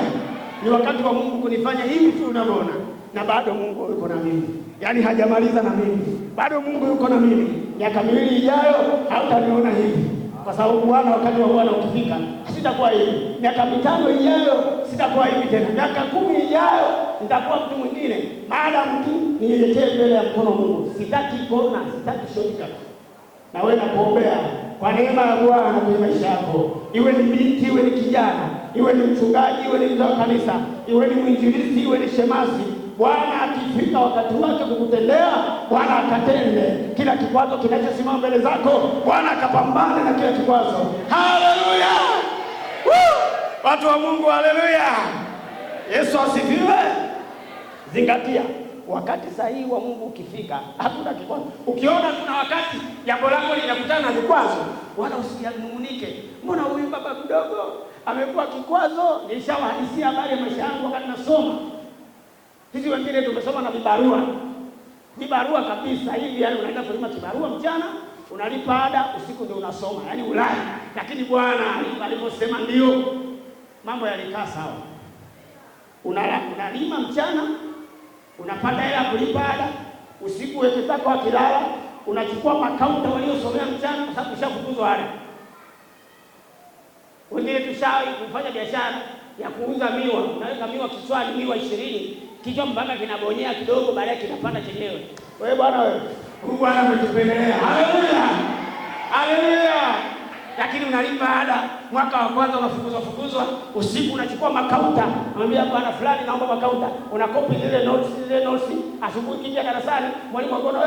Ni wakati wa Mungu kunifanya hivi tu unavyoona. Na bado Mungu yuko na mimi. Yaani hajamaliza na mimi. Bado Mungu yuko na mimi. Miaka 2 ijayo hautaniona hivi. Kwa sababu Bwana, wakati wa Bwana ukifika, sitakuwa hivi. Miaka 5 ijayo sitakuwa hivi tena. Miaka 10 ijayo nitakuwa mtu mwingine. Maadamu tu nielekee mbele ya mkono wa Mungu. Sitaki kona, sitaki shortcut. Na wewe nakuombea kwa neema ya Bwana kwenye maisha yako. Iwe ni binti, iwe ni kijana, iwe ni mchungaji, iwe ni mzee wa kanisa, iwe ni mwinjilisti, iwe ni shemasi, Bwana akifika wakati wake kukutendea, Bwana akatende. Kila kikwazo kinachosimama mbele zako, Bwana akapambane na kila kikwazo. Haleluya! Watu wa Mungu, haleluya! Yesu asifiwe. Zingatia, wakati sahihi wa Mungu ukifika, hakuna kikwazo. Ukiona kuna wakati jambo lako linakutana na vikwazo, wala usianungunike. Mbona huyu baba mdogo amekuwa kikwazo? Nilishawahadisia habari ya maisha yangu wakati nasoma. Sisi wengine tumesoma na vibarua kabisa hivi, yani unaenda kulima kibarua mchana, unalipa ada, usiku ndio unasoma, yani ulali. Lakini Bwana aliposema ndio, mambo yalikaa sawa. Unalima mchana, unapata hela kulipa ada, usiku weke zako akilala, unachukua makaunta waliosomea mchana kwa sababu ushafukuzwa ada. Wengine tushawahi kufanya biashara ya kuuza miwa, unaweka miwa kichwani, miwa 20, kichwa mpaka kinabonyea kidogo, baadaye kinapanda chenyewe. Wewe bwana wewe, Bwana ametupendelea. Haleluya. Haleluya. Lakini unalipa ada, mwaka wa kwanza unafukuzwa, usiku unachukua makaunta, unamwambia bwana fulani naomba makaunta, unakopi zile notes, asubuhi kija darasani, mwalimu akona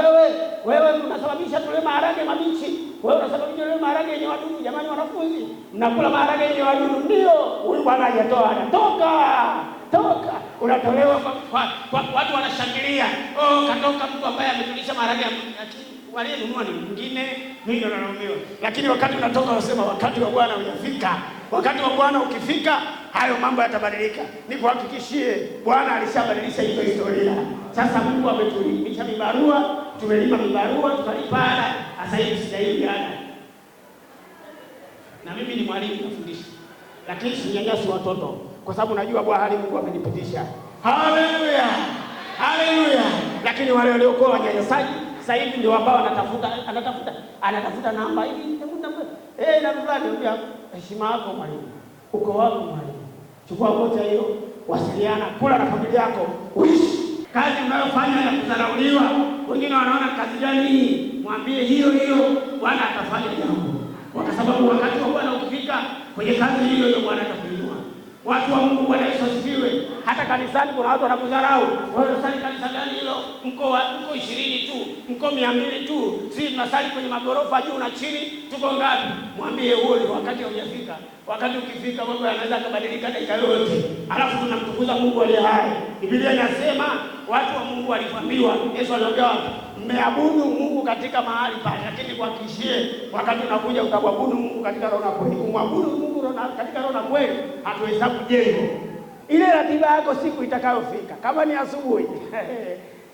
wewe unasababisha tule maharage mabichi, wewe unasababisha tule maharage yenye wadudu. Jamani wanafunzi, mnakula maharage yenye wadudu. Ndio, huyu bwana hajatoa ada. Toka. Unatolewa kwa watu wanashangilia. Katoka mtu ambaye ametulisha maharage waliyenunua ni mwingine, mimi ndo nalaumiwa. Lakini wakati unatoka unasema wakati wa Bwana unafika. Wakati wa Bwana ukifika, hayo mambo yatabadilika. Nikuhakikishie, Bwana alishabadilisha hiyo historia. Sasa Mungu ametulimisha mibarua, tumelima mibarua, tukalipa ada, sasa hivi sijaili ada. Na mimi ni mwalimu nafundisha. Lakini sinyanyasi watoto kwa sababu najua Bwana Mungu amenipitisha. Haleluya. Haleluya. Lakini wale waliokuwa wanyanyasaji sasa hivi ndio ambao anatafuta namba hivi. Na fulani anambia heshima yako mwalimu. Uko wapi mwalimu? Chukua kocha hiyo, wasiliana, kula na familia yako, uishi. Kazi unayofanya ya kudharauliwa, wengine wanaona kazi gani hii? Mwambie hiyo Bwana atafanya jambo. Kwa sababu wakati wa Bwana ukifika, kwenye kazi hiyo Bwana atakuinua. Watu wa Mungu, Bwana Yesu asifiwe. Hata kanisani kuna watu wanakudharau. Wewe unasali kanisa gani hilo? Mko 20 tu, mko 200 tu. Sisi tunasali kwenye magorofa juu na chini, tuko ngapi? Mwambie huo ni wakati hujafika. Wakati ukifika mambo yanaweza kubadilika dakika yote. Alafu tunamtukuza Mungu aliye hai. Biblia inasema watu wa Mungu waliambiwa, Yesu aliongea, mmeabudu Mungu katika mahali pale, lakini kuhakikishie wakati unakuja utamwabudu Mungu katika roho na kweli. Kumwabudu Mungu Mungu na katika roho na kweli, hatuhesabu jengo. Ile ratiba yako siku itakayofika, kama ni asubuhi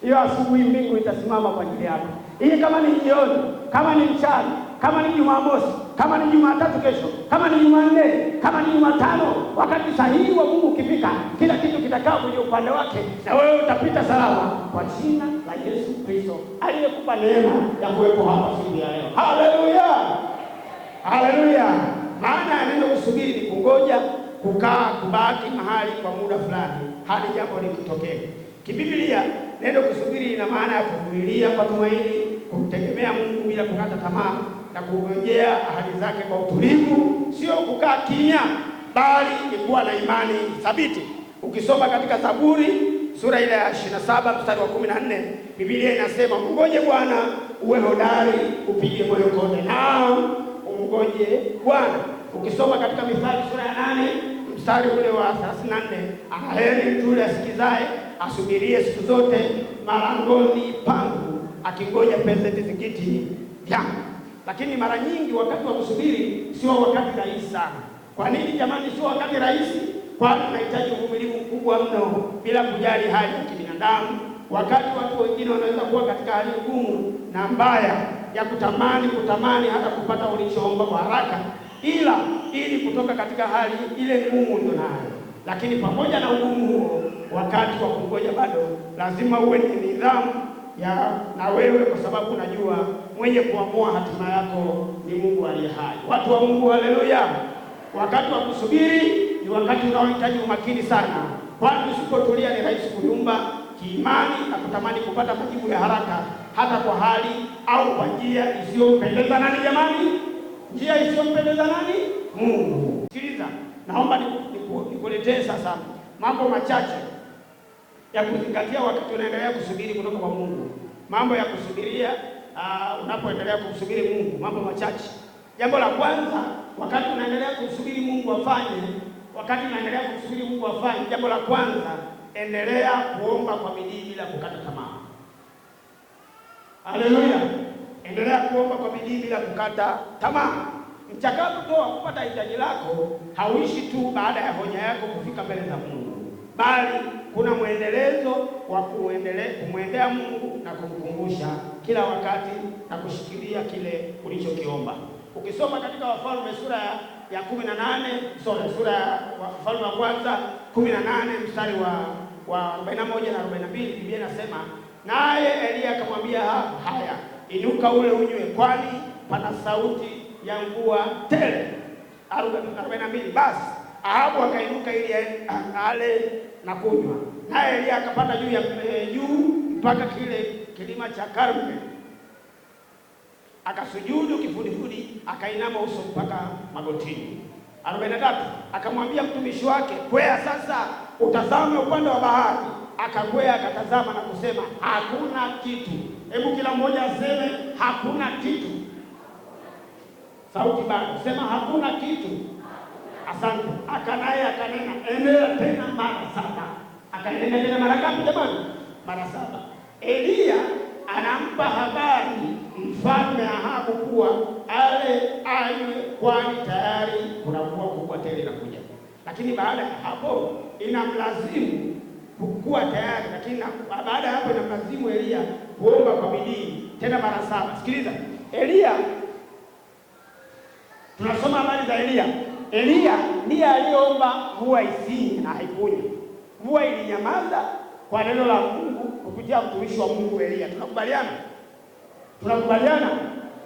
hiyo asubuhi mbingu itasimama kwa ajili yako. Ili kama ni jioni, kama ni mchana, kama ni Jumamosi, kama ni Jumatatu kesho, kama ni Jumanne, kama ni Jumatano, wakati sahihi wa Mungu ukifika, kila kitu kitakaa kwenye upande wake na wewe utapita salama kwa jina la Yesu Kristo aliyekupa neema ya kuwepo hapa siku ya leo. Haleluya! Haleluya! Maana ya neno kusubiri ni kungoja, kukaa, kubaki mahali kwa muda fulani hadi jambo likitokea. Kibiblia neno kusubiri ina maana ya kuvumilia kwa tumaini, kumtegemea Mungu bila kukata tamaa na kungojea ahadi zake kwa utulivu, sio kukaa kimya, bali ni kuwa na imani thabiti. Ukisoma katika Zaburi sura ile ya 27 mstari wa 14, Biblia inasema mngoje Bwana, uwe hodari, upige moyo konde, naam umngoje Bwana. Ukisoma katika Mithali sura ya 8 mstari ule wa 34, aheri mtu yule asikizaye, asubirie siku zote malangoni pangu, akingoja pembe vizingiti vyangu. Lakini mara nyingi wakati wa kusubiri sio wakati rahisi sana. Kwa nini jamani sio wakati rahisi? Kwani unahitaji uvumilivu mkubwa mno bila kujali hali ya kibinadamu. Wakati watu wengine wanaweza kuwa katika hali ngumu na mbaya ya kutamani hata kupata ulichoomba kwa haraka, ili kutoka katika hali ile ngumu ndio nayo. Lakini pamoja na ugumu huo, wakati wa kungoja bado lazima uwe ni nidhamu na wewe, kwa sababu unajua mwenye kuamua hatima yako ni Mungu aliye hai. Watu wa Mungu, haleluya! Wakati wa kusubiri ni wakati unaohitaji umakini sana, kwani usipotulia ni rahisi kuyumba kiimani na kutamani kupata majibu ya haraka, hata kwa hali au kwa njia isiyompendeza nani jamani? Njia isiyompendeza nani? Mungu. Sikiliza, naomba nikuletee sasa mambo machache ya kuzingatia wakati unaendelea kusubiri kutoka kwa Mungu. Mambo ya kusubiria unapoendelea kumsubiri Mungu, mambo machache. Jambo la kwanza, wakati unaendelea kumsubiri Mungu afanye, jambo la kwanza, endelea kuomba kwa bidii bila kukata tamaa. Haleluya! Endelea kuomba kwa bidii bila kukata tamaa. Mchakato wa kupata hitaji lako hauishi tu baada ya hoja yako kufika mbele za Mungu, bali kuna mwendelezo wa kumwendea Mungu na kumkumbusha kila wakati na kushikilia kile ulichokiomba. Ukisoma katika Wafalme sura ya 18, sura ya Wafalme wa kwanza 18 mstari wa 41 na 42, Biblia inasema naye Elia akamwambia haya, inuka ule unywe, kwani pana sauti ya mvua tele. 42, basi Ahabu akainuka ili ale na kunywa, naye Elia akapanda juu mpaka kile kilima cha Karmeli, akasujudu kifudifudi, akainama uso mpaka magotini. 43, akamwambia mtumishi wake, kwea sasa utazame upande wa bahari. Akakwea akatazama na kusema, hakuna kitu. Hebu kila mmoja aseme hakuna kitu. Sauti bado, sema hakuna kitu. Asante. Akanaye akanena, endelea tena mara 7. Akaendelea tena mara ngapi jamani? Mara 7. Elia anampa habari mfalme Ahabu kuwa anywe, kwani tayari kuna mvua kubwa tele inakuja. Lakini baada ya hapo inamlazimu kuwa tayari, lakini baada ya hapo inamlazimu Elia kuomba kwa bidii tena mara 7. Sikiliza, Elia, tunasoma habari za Elia. Elia ndiye aliomba mvua isinyeshe na haikunyesha. Mvua ilinyamaza kwa neno la Mungu kupitia mtumishi wa Mungu Elia. Tunakubaliana? Tunakubaliana?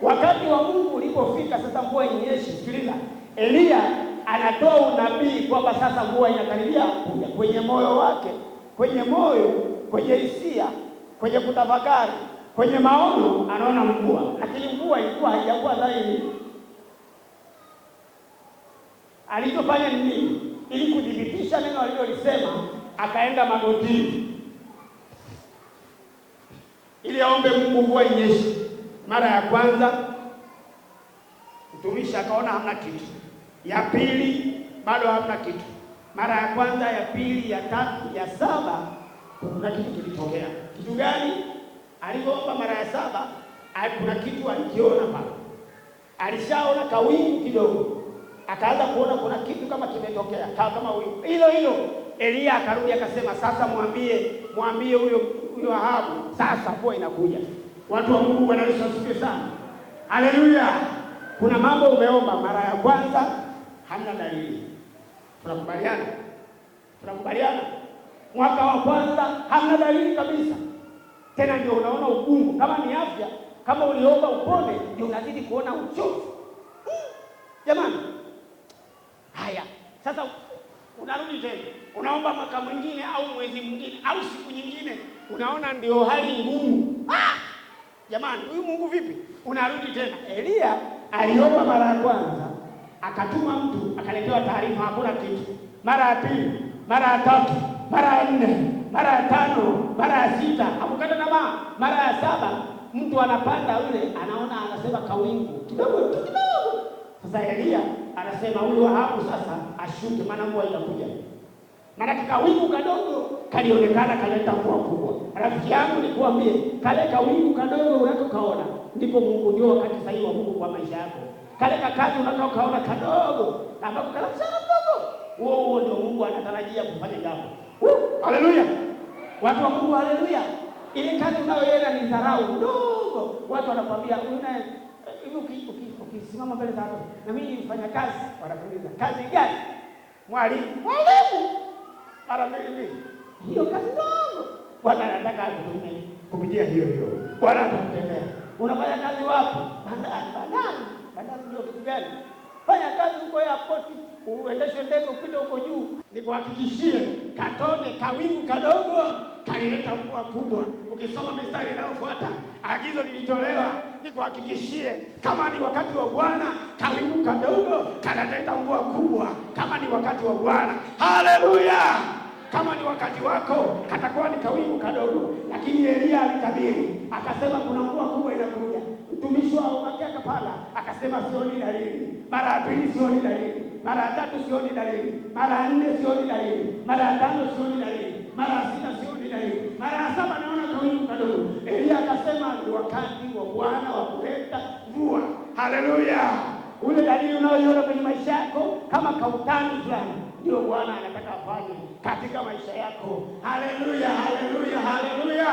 Wakati wa Mungu ulipofika sasa mvua inyeshe, sikiliza, Elia anatoa unabii kwamba sasa mvua inakaribia kuja. Kwenye moyo wake, kwenye hisia, kwenye kutafakari, kwenye maono anaona mvua, lakini mvua ilikuwa haijakuwa dhahiri. Alichofanya ni nini? Ili kudhibitisha neno alilolisema, akaenda magotini ili aombe Mungu mvua inyeshe. Mara ya kwanza mtumishi akaona hamna kitu. Ya pili bado hamna kitu. Mara ya kwanza, ya pili, ya tatu, ya 7 kuna kitu kilitokea. Kitu gani? Alipoomba mara ya 7 kuna kitu alikiona pale. Alishaona kawingu kidogo. akaanza kuona kuna kitu kama kimetokea kama huyu. Hilo Elia akarudi akasema, sasa mwambie huyo Ahabu, sasa mvua inakuja. Watu wa Mungu, Bwana Yesu asifiwe sana. Haleluya. Kuna mambo umeomba mara ya kwanza hamna dalili. Tunakubaliana? Mwaka wa kwanza hamna dalili kabisa. Tena ndio unaona ugumu. Kama ni afya, kama uliomba upone, ndio unazidi kuona uchovu. Jamani. Haya, sasa unarudi tena. Unaomba mwaka mwingine au mwezi mwingine au siku nyingine, unaona ndio hali ngumu. Jamani, huyu Mungu vipi? Unarudi tena. Elia aliomba mara ya kwanza, akatuma mtu, akaletewa taarifa hakuna kitu. Mara ya pili, mara ya tatu, mara ya nne, mara ya tano, mara ya sita, hakukata tamaa. Mara ya saba mtu anapanda yule, anaona anasema kawingu kidogo. Sasa Elia anasema huyu Ahabu sasa ashuke, maana mvua inakuja. Maana kawingu kadogo kalionekana kaleta mvua kubwa. Rafiki yangu nikuambie, kale kawingu kadogo unakokaona ndipo Mungu, ndio wakati sahihi wa Mungu kwa maisha yako. Kale kakazi unakokaona kadogo ambapo kalafsana mdogo, huo ndio Mungu anatarajia kufanya jambo. Haleluya. Watu wa Mungu, haleluya. Ile kazi unayoiona ni dharau ndogo. Watu wanakuambia hivi, ukisimama mbele za watu, na mimi nilifanya kazi, wanakuuliza kazi gani? Mwalimu. Mara mbili. Hiyo kazi ndogo. Bwana anataka akutumie kupitia hiyo. Bwana atakutendea. Unafanya kazi wapi? Bandari ndio kitu gani? Fanya kazi huko airport, uendeshe ndege upite huko juu. Nikuhakikishie, katone kawingu kadogo kalileta mvua kubwa. Ukisoma mistari inayofuata, agizo lilitolewa, nikuhakikishie kama ni wakati wa Bwana, kawingu kadogo kalileta mvua kubwa. Kama ni wakati wa Bwana, haleluya. Kama ni wakati wako, katakuwa ni kawingu kadogo. Lakini Elia alitabiri, akasema kuna mvua kubwa inakuja. Mtumishi wake akapala, akasema sioni dalili. Mara ya pili sioni dalili. Mara ya tatu sioni dalili. Mara ya nne sioni dalili. Mara ya tano sioni dalili. Mara ya sita sioni dalili. Mara ya saba naona kawingu kadogo. Elia akasema ni wakati wa Bwana wa kuleta mvua. Haleluya. Ule dalili unayoiona kwenye maisha yako kama kautani fulani, ndio Bwana anataka afanye katika maisha yako. Haleluya, haleluya, haleluya.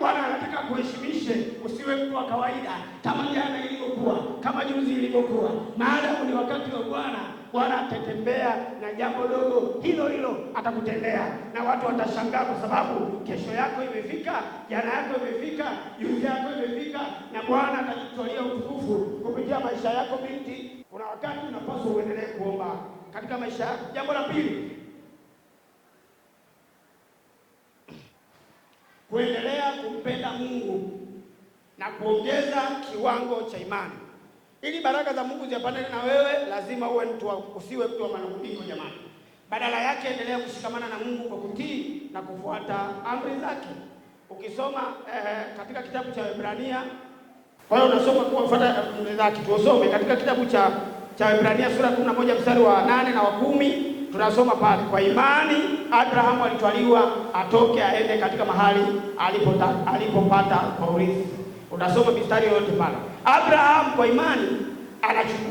Bwana anataka kuheshimishe, usiwe mtu wa kawaida kama jana ilivyokuwa, kama juzi ilivyokuwa. Maadamu ni wakati wa Bwana, Bwana atatembea na jambo dogo hilo atakutendea, na watu watashangaa kwa sababu kesho yako imefika, jana yako imefika, juzi yako imefika, na Bwana atajitolea utukufu kupitia maisha yako binti. Kuna wakati unapaswa uendelee kuomba katika maisha yako. Jambo la pili, kuendelea kumpenda Mungu na kuongeza kiwango cha imani. Ili baraka za Mungu ziapandane na wewe, lazima usiwe mtu wa manunguniko jamani. Badala yake endelea kushikamana na Mungu kwa kutii na kufuata amri zake. Ukisoma katika kitabu cha Waebrania, kwa hiyo unasoma kwa kufuata amri zake. Tuosome katika kitabu cha Waebrania sura 11 mstari wa 8 na wa 10. Tunasoma pale, kwa imani Abrahamu alitwaliwa atoke aende katika mahali alipopata kwa urithi. Unasoma mistari yote pale. Abrahamu kwa imani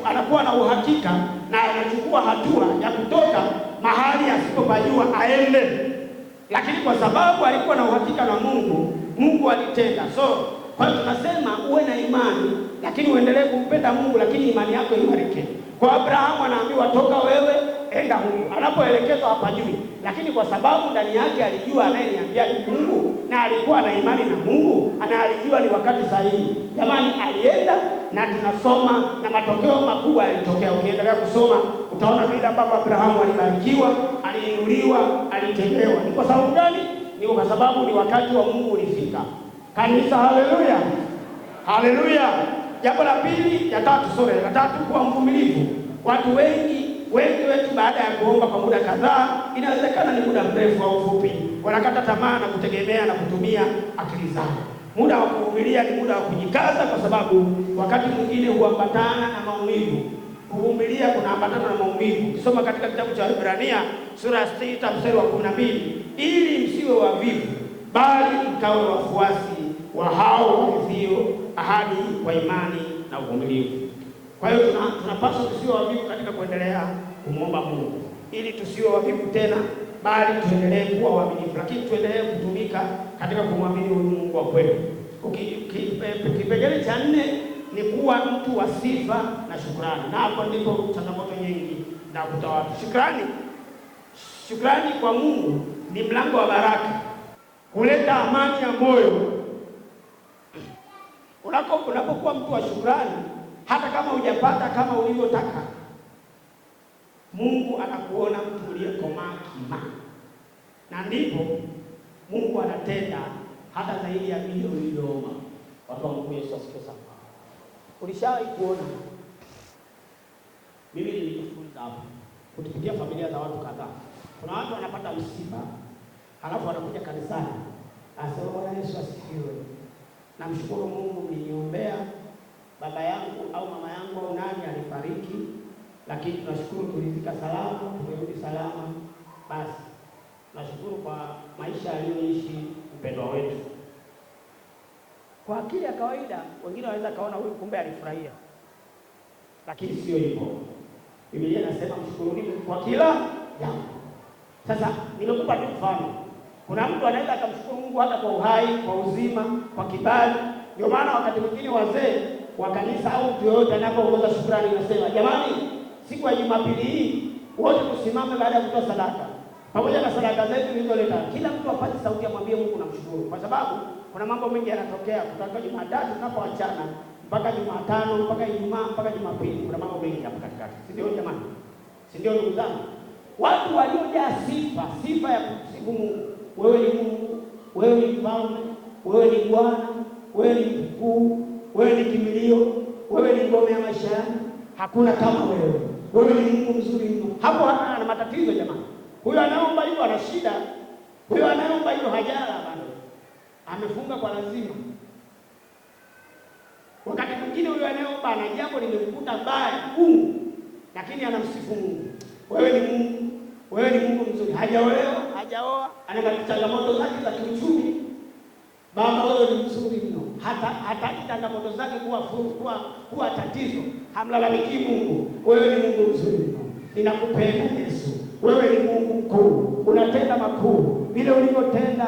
anakuwa na uhakika na anachukua hatua ya kutoka mahali asipopajua aende. Lakini kwa sababu alikuwa na uhakika na Mungu alitenda. So kwa hiyo tunasema uwe na imani, lakini uendelee kumpenda Mungu, lakini imani yako imarike. Kwa Abrahamu anaambiwa toka wewe, enda Mungu. Anapoelekezwa hapajui, lakini kwa sababu ndani yake alijua anayeniambia ni Mungu na alikuwa na imani na Mungu, alijua ni wakati sahihi. Jamani, alienda na tunasoma na matokeo makubwa yalitokea. Ukiendelea kusoma utaona vile ambavyo Abrahamu alibarikiwa, aliinuliwa, alitendewa. Ni kwa sababu gani? Ni kwa sababu ni wakati wa Mungu ulifika. Kanisa, haleluya. Haleluya. Jambo la pili, la tatu kuwa mvumilivu. Watu wengi wetu baada ya kuomba kwa muda kadhaa, inawezekana ni muda mrefu au mfupi, wanakata tamaa na kutegemea na kutumia akili zao. Muda wa kuvumilia ni muda wa kujikaza, kwa sababu wakati mwingine huambatana na maumivu. Kuvumilia kunaambatana na maumivu. Ukisoma katika kitabu cha Waebrania sura ya 6 mstari wa 12, ili msiwe wavivu bali mkawe wafuasi wa hao walio ahadi kwa imani na uvumilivu. Kwa hiyo tunapaswa tusiwe wavivu katika kuendelea kumwomba Mungu, ili tusiwe wavivu tena, bali tuendelee kuwa waaminifu, lakini tuendelee kutumika katika kumwamini huyu Mungu wa kweli. Kipengele cha 4 ni kuwa mtu wa sifa na shukrani, na hapo ndipo changamoto nyingi na kutawala. Shukrani kwa Mungu ni mlango wa baraka, kuleta amani ya moyo. Unapokuwa mtu wa shukrani, hata kama hujapata kama ulivyotaka, Mungu anakuona mtu uliyekomaa kiimani, na ndipo Mungu anatenda hata zaidi ya vile ulivyoomba. Watu wa Mungu, Yesu asifiwe sana. Ulishawahi kuona, mimi nilijifunza hapo kutupitia familia za watu kadhaa. Kuna watu wanapata msiba, halafu wanakuja kanisani, anasema Bwana Yesu asifiwe, namshukuru Mungu mliniombea, baba yangu au mama yangu au nani alifariki, lakini tunashukuru tulifika salama, tumerudi salama. Basi nashukuru kwa maisha aliyoishi mpendwa wetu. Kwa akili ya kawaida, wengine wanaweza kaona huyu kumbe alifurahia, lakini sio hivyo. Biblia inasema mshukuruni kwa kila jambo. Sasa nimekupa tu mfano. Kuna mtu anaweza akamshukuru Mungu hata kwa uhai, kwa uzima, kwa kibali. Ndio maana wakati mwingine wazee wa kanisa au mtu yoyote anapoongoza shukrani anasema, jamani, siku ya Jumapili hii wote tusimame baada ya kutoa sadaka. Pamoja na sadaka zetu tulizoleta, kila mtu apate sauti amwambie Mungu namshukuru, kwa sababu kuna mambo mengi yanatokea kutoka Jumatatu tunapoachana mpaka Jumatano, mpaka Ijumaa, mpaka Jumapili. Kuna mambo mengi hapo katikati. Si ndio jamani? Si ndio ndugu zangu? Watu waliojaa sifa ya kumsifu Mungu. Wewe ni Mungu, wewe ni mfalme, wewe ni Bwana, wewe ni mkuu, wewe ni kimbilio, wewe ni ngome ya maisha yangu. Hakuna kama wewe. Wewe ni Mungu mzuri mno. Hapo ana matatizo jamani. Huyo anaomba hivyo ana shida. Huyo anaomba hivyo hajala bado. Amefunga kwa lazima. Wakati mwingine huyo anaomba ana jambo limekuta baya, lakini anamsifu Mungu. Wewe ni Mungu. Wewe ni Mungu mzuri. Hajaolewa, hajaoa, ana changamoto zake za kiuchumi. Baba, wewe ni mzuri mno. Hata changamoto zake kuwa tatizo. Hamlalamiki Mungu. Wewe ni Mungu mzuri mno. Ninakupenda Yesu. Wewe ni Mungu mkuu. Unatenda makuu. Vile ulivyotenda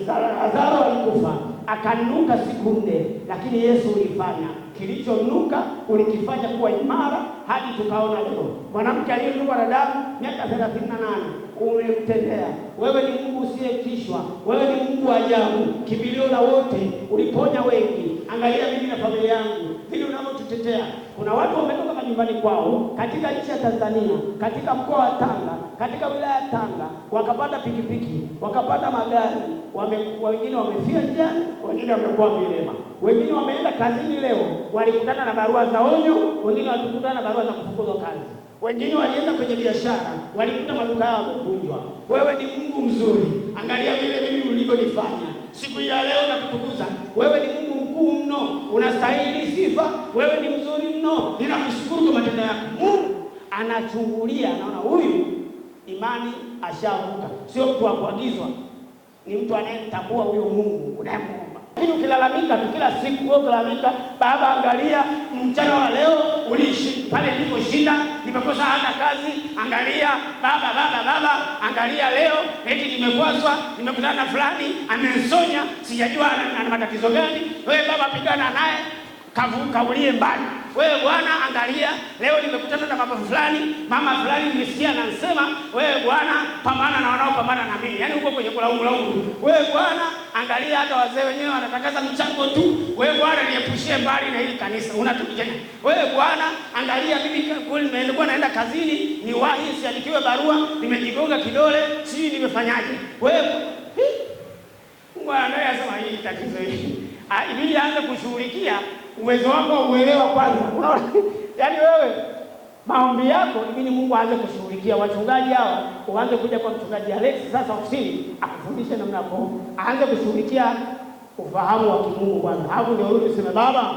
Lazaro alikufa, akanuka siku 4, lakini Yesu ulifanya kilichonuka, ulikifanya kuwa imara hadi tukaona leo. Mwanamke aliyetokwa na damu miaka 38 umemtendea. Wewe ni Mungu usiyetishwa. Wewe ni Mungu wa ajabu, kimbilio la wote, uliponya wengi. Angalia mimi na familia yangu vile unavyotutetea. Kuna watu wametoka majumbani kwao katika nchi ya Tanzania, katika mkoa wa Tanga, katika wilaya ya Tanga, wakapata pikipiki, wakapata magari, wengine wamefia njiani, wengine wamekuwa vilema, wengine wameenda kazini leo, walikutana na barua za onyo, wengine walikutana na barua za kufukuzwa kazi, wengine walienda kwenye biashara, walikuta maduka yao yamevunjwa. Wewe ni Mungu mzuri. Angalia vile mimi ulivyonifanya siku ya leo na kutukuza. Wewe ni Mungu mkuu mno, unastahili sifa. Wewe ni mzuri mno, ninakushukuru kwa matendo yako. Mungu anachungulia, anaona huyu imani ashavuka. Sio mtu wa kuagizwa, ni mtu anayemtambua huyo Mungu unayemwomba. Lakini ukilalamika tu kila siku, wewe ukilalamika, Baba angalia mchana wa leo uliishi pale niliposhinda, nimekosa hata kazi, angalia Baba angalia leo eti nimekwazwa, nimekutana na fulani amensonya, sijajua ana matatizo gani. Wewe Baba pigana naye, kaulie mbali. Wewe Bwana angalia leo nimekutana na mama fulani nimesikia anasema, wewe Bwana pambana na wanaopambana na mimi. Yaani uko kwenye kulaumu. Wewe Bwana angalia hata wazee wenyewe wanatangaza mchango tu. Wewe Bwana niepushie mbali na hili kanisa. Unatupigania. Wewe Bwana angalia mimi nilikuwa naenda kazini, niwahi siandikiwe barua, nimejigonga kidole, sijui nimefanyaje. Wewe Mungu anasema hili tatizo hili. Ili aanze kushughulikia uwezo wako uelewa kwanza. Unaona? Yaani wewe maombi yako ili Mungu aanze kushughulikia. Wachungaji hawa uanze kuja kwa mchungaji Alex sasa ofisini akufundishe namna hapo. Aanze kushughulikia ufahamu wa kimungu kwanza. Hapo ndio urudi useme, Baba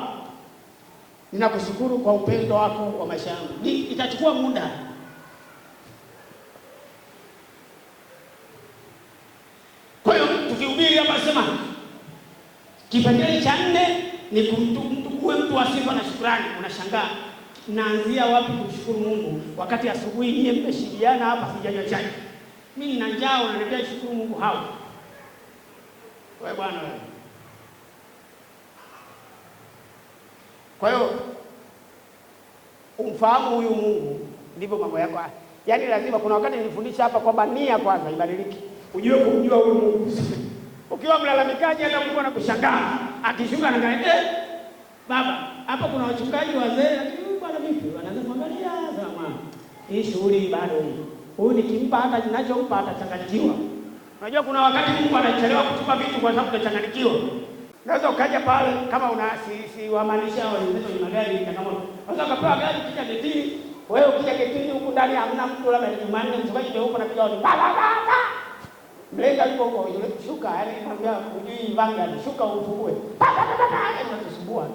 ninakushukuru kwa upendo wako wa maisha yangu. Itachukua muda. Kwa hiyo tukihubiri hapa sema kipengele cha 4 ni kumtukuwe mtu wa sifa na shukrani. Unashangaa naanzia wapi kumshukuru Mungu wakati asubuhi nyie mmeshiriana hapa sijanywa chai? Mimi nina njaa, unaniambia shukuru Mungu hao. Wewe bwana wewe. Kwa hiyo umfahamu huyu Mungu ndivyo mambo yako. Yaani lazima, kuna wakati nilifundisha hapa kwamba nia kwanza ibadilike. Ujue kumjua huyu Mungu. Ukiwa mlalamikaji hata Mungu anakushangaa. Akishuka anaangalia, baba, hapa kuna wachungaji wazee, lakini bwana vipi? Wanaanza kuangalia sana. Hii shughuli bado hii. Huyu nikimpa hata ninachompa atachanganyikiwa. Unajua kuna wakati Mungu anachelewa kutupa vitu kwa sababu utachanganyikiwa. Unaweza ukaja pale kama si waanisha wenzetu ni magari kama unaweza kupewa gari kija getini, wewe ukija getini huko ndani hamna mtu, labda ni Jumanne mchungaji ndio huko anapiga hodi. Mlenga yuko huko yule shuka, yani anambia ujui Ivanga shuka ufungue. Unatusumbua.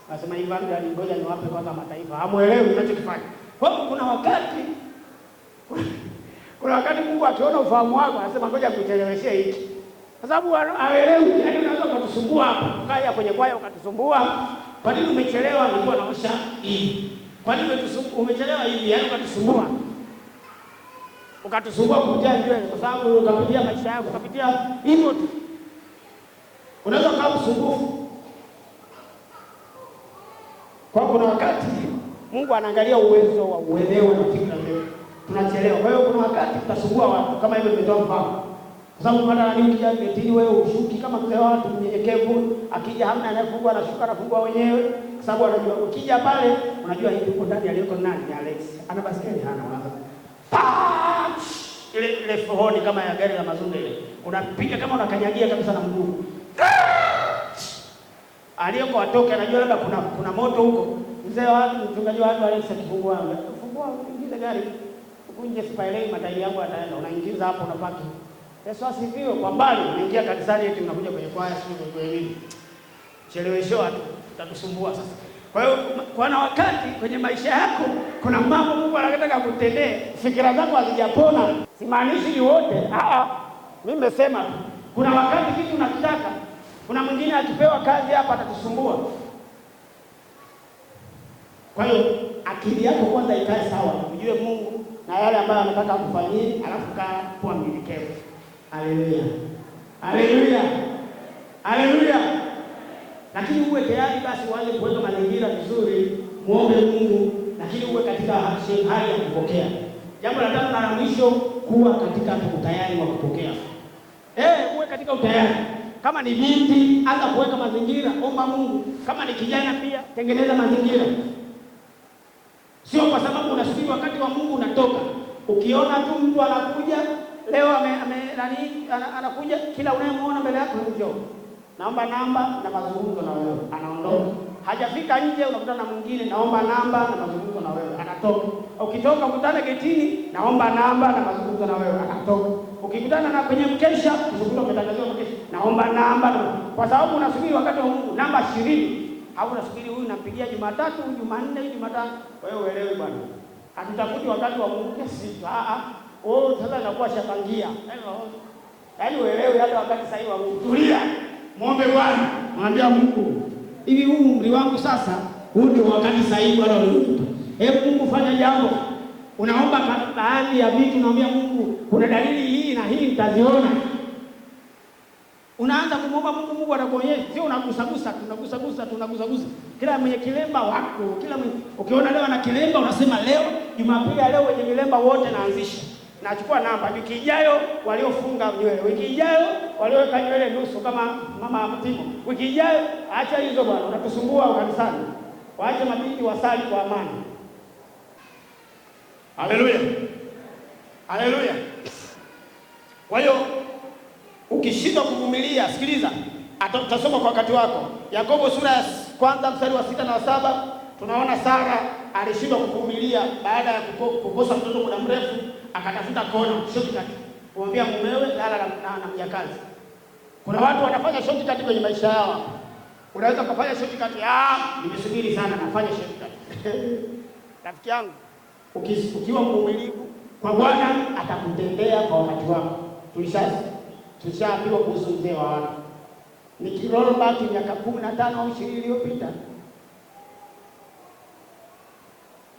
Nasema Ivanga ngoja niwape kwanza mataifa. Hamuelewi unachokifanya. Kwa hiyo kuna wakati Mungu akiona ufahamu wako anasema ngoja kucheleweshee hiki. Kwa sababu haelewi, yani unaweza kutusumbua hapa. Kaya kwenye kwaya ukatusumbua. Kwa nini umechelewa? Nilikuwa naosha hii. Kwa nini umechelewa hivi? Yani ukatusumbua. Ukatusumbua kupitia nywele kwa sababu ukapitia maisha yako, ukapitia hivyo tu. Unaweza kuwa msumbufu. Kwa kuna wakati Mungu anaangalia uwezo wa uelewa na fikra zetu. Tunachelewa. Kwa hiyo kuna wakati tutasumbua watu kama hivyo nimetoa mfano. Kwa sababu mara nyingi ukija getini wewe ushuki kama mzee watu mnyenyekevu, akija hamna anayefungua anashuka anafungua wenyewe kwa sababu anajua ukija pale unajua hivi uko ndani aliyoko nani ni Alex. Ana baskeli hana unaanza. Ile fohoni kama ya gari la mazungu ile. Unapiga kama unakanyagia kabisa na mguu. Aliyoko atoke anajua labda kuna moto huko. Mzee watu mchungaji watu Alex akifungua fungua uingize gari. Ukunje sipaelewi matairi yangu ataenda. Unaingiza hapo unapaki. Yesu asifiwe. Kwa mbali unaingia kanisani eti unakuja kwenye kwaya sio kwa nini? Chelewesho watu utatusumbua sasa. Kwa hiyo kuna wakati kwenye maisha yako kuna mambo Mungu anataka kutendea, fikira zako hazijapona. Simaanishi ni wote. Mimi nimesema kuna wakati kitu unakitaka. Kuna mwingine akipewa kazi hapa atatusumbua. Kwa hiyo akili yako kwanza ikae sawa, ujue Mungu na yale ambayo anataka kufanyia, alafu kaa kwa mnyenyekevu. Haleluya. Haleluya. Haleluya. Lakini uwe tayari basi uanze kuweka mazingira vizuri, muombe Mungu, lakini uwe katika hali ya kupokea. Jambo la tano na la mwisho, kuwa katika utayari wa kupokea. Uwe katika utayari. Kama ni binti, anza kuweka mazingira, omba Mungu. Kama ni kijana pia, tengeneza mazingira. Sio kwa sababu unasubiri wakati wa Mungu unatoka. Ukiona tu mtu anakuja, leo anakuja, kila unayemuona mbele yako njoo. Naomba namba na mazungumzo na wewe. Anaondoka. Hajafika nje unakutana na mwingine, naomba namba na mazungumzo na wewe. Anatoka. Ukitoka ukutana getini, naomba namba na mazungumzo na wewe. Anatoka. Ukikutana na kwenye mkesha, ukikuta umetangaziwa mkesha, naomba namba kwa sababu unasubiri wakati wa Mungu namba 20. Au unasubiri huyu nampigia Jumatatu, Jumanne, Jumatano. Wewe uelewe bwana. Hatutafuti wakati wa Mungu kesho. Sasa inakuwa shapangia. Yaani uelewe hata wakati sahihi wa Mungu. Tulia. Muombe Bwana, mwambie Mungu, hivi huu umri wangu sasa, huu ndio wakati sahihi Bwana unipe. Hebu Mungu fanya jambo. Unaomba baadhi ya vitu, naambia Mungu, kuna dalili hii na hii nitaziona. Unaanza kumwomba Mungu, Mungu anakuonyesha, sio unagusagusa. Kila mwenye kilemba wako, ukiona leo ana kilemba unasema leo Jumapili leo wenye kilemba wote naanzisha. Nachukua namba, wiki ijayo waliofunga nywele, wiki ijayo walioweka nywele nusu kama mama Mtimo, wiki ijayo acha hizo bwana, unatusumbua kanisani. Waache mabinti wasali kwa amani. Haleluya. Haleluya. Kwa hiyo ukishindwa kuvumilia, sikiliza, tutasoma kwa wakati wako. Yakobo sura ya kwanza mstari wa 6 na 7, tunaona Sara alishindwa kuvumilia baada ya kukosa mtoto muda mrefu, akatafuta kona shortcut kumwambia mumewe lala na mjakazi. Kuna watu wanafanya shortcut kwenye maisha yao. Unaweza kufanya shortcut, nimesubiri sana nafanya shortcut. Rafiki yangu, ukiwa mvumilivu kwa Bwana atakutendea kwa wakati wako. Tulishaambiwa kuhusu mzee wa watu. Nikiroro baki miaka 15 au 20 iliyopita.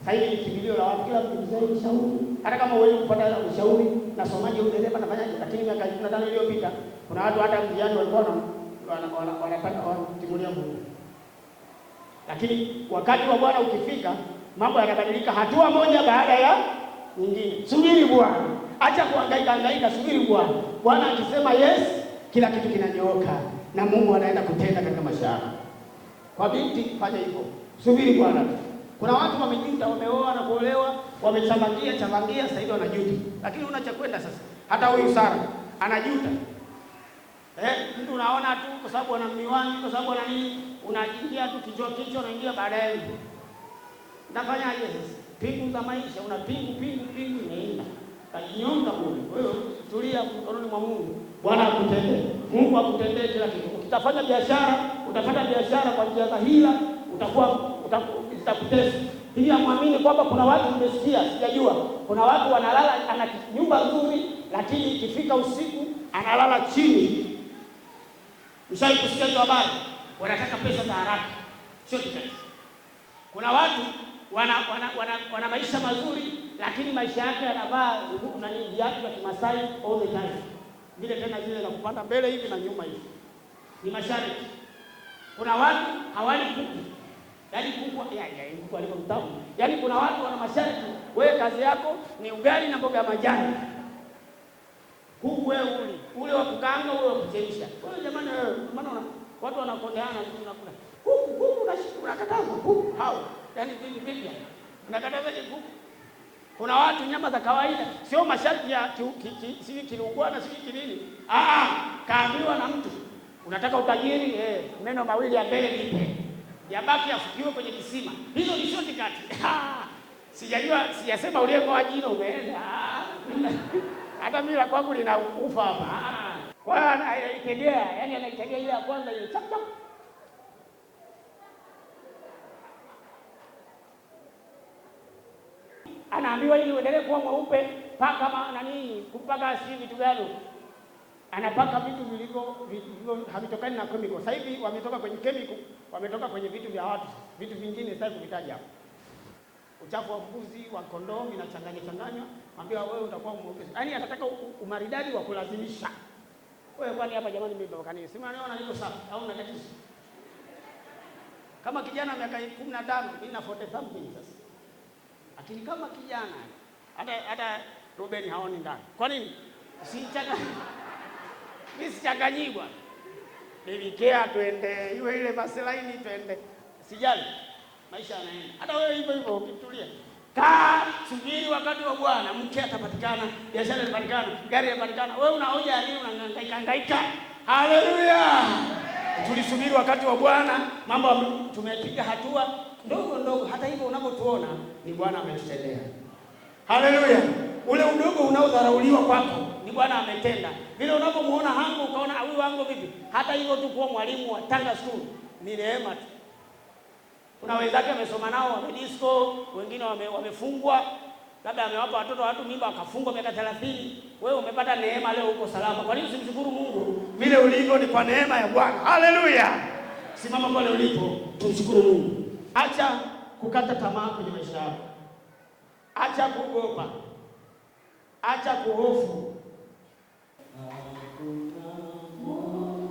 Sasa hivi ni kimbilio la watu, kila mtu mzee ushauri. Hata kama wewe kupata ushauri na somaji udereva nafanyaje, lakini miaka 25 iliyopita kuna watu hata mjiani walikuwa wanataka watimulia Mungu. Lakini wakati wa Bwana ukifika, mambo yanabadilika hatua moja baada ya nyingine. Subiri Bwana. Acha kuhangaika, subiri Bwana. Bwana akisema yes, kila kitu kinanyooka na Mungu anaenda kutenda katika maisha yako. Kwa binti fanya hivyo. Subiri Bwana. Kuna watu wamejuta, wameoa na kuolewa, wamechangangia sasa hivi wanajuta. Lakini una cha kwenda sasa. Hata huyu Sara anajuta. Mtu unaona tu kwa sababu ana miwani, kwa sababu ana nini, unaingia tu kichwa unaingia baadaye. Nafanyaje sasa? Pingu za maisha, una pingu inaenda. Kajinyonga bure. Kwa hiyo tulia mkononi mwa Mungu. Bwana akutendee. Mungu akutendee kila kitu. Ukitafanya biashara, utapata biashara kwa njia za hila, utakutesa. Ili amwamini kwamba kuna watu nimesikia, sijajua. Kuna watu wanalala ana nyumba nzuri, lakini ikifika usiku analala chini. Ushawahi kusikia hizo habari? Wanataka pesa za haraka. Sio kitu. Kuna watu wana maisha mazuri, lakini maisha yake yanavaa viatu vya Kimasai all the time. Vile tena zile za kupanda mbele hivi na nyuma hivi. Ni mashariki. Kuna watu hawali kuku. Yaani kuku aliko mtamu. Yaani kuna watu wana mashariki, wewe kazi yako ni ugali na mboga ya majani. Kuku wewe ule wa kukaanga, ule wa kuchemsha. Wewe jamani, maana watu wanakondeana tu unakula. Kuku unakataza kuku hao. Yaani vipi? Unakatazaje kuku? Kuna watu nyama za kawaida, sio masharti ya sisi kilungwana sisi kinini. Kaambiwa na mtu, unataka utajiri, meno mawili ya mbele nipe. Yabaki afukiwe kwenye kisima. Hizo ni shortcut. Sijasema uliyeko jino umeenda. Hata mimi la kwangu lina ufa hapa. Kwa hiyo anaitegea, yani anaitegea ile ya kwanza ile chap. Anaambiwa ili uendelee kuwa mweupe, paka kupaka si vitu gani. Anapaka vitu vilivyo havitokani na chemical. Sasa hivi wametoka kwenye chemical, wametoka kwenye vitu vya watu, vitu vingine sasa kuvitaja hapo. Uchafu wa mbuzi, wa kondoo inachanganywa, mwambie wewe utakuwa mweupe. Yaani anataka umaridadi wa kulazimisha. Wewe kwani hapa jamani mimi baba kanisa. Sema naona niko sawa au una tatizo? Kama kijana miaka 15, mimi na 40 something sasa. Lakini kama kijana hata Ruben haoni ndani. Kwa nini? Mimi sichanganyii bwana. Nilikea twende ile Baselaini twende. Sijali. Maisha yanaenda. Hata wewe hivyo ukitulia. Subiri wakati wa Bwana, mke atapatikana, biashara itapatikana, gari itapatikana. Wewe unaoja nini unahangaika? Haleluya! Tulisubiri wakati wa Bwana, mambo tumepiga hatua ndogo. Hata hivyo unapotuona ni Bwana ametutendea. Haleluya! Ule udogo unaodharauliwa kwako ni Bwana ametenda. Vile unapomuona hangu ukaona huyu wangu vipi? Hata hivyo tu kuwa mwalimu wa Tanga School ni neema tu. Kuna wenzake wamesoma nao wamedisco, wengine wamefungwa, labda amewapa watu mimba wakafungwa miaka 30. Wewe umepata neema leo uko salama. Kwa nini usimshukuru Mungu? Vile ulivyo ni kwa neema ya Bwana. Haleluya! Simama pale ulipo, tumshukuru Mungu. Acha kukata tamaa kwenye maisha yako. Acha kuogopa. Acha kuhofu. Mungu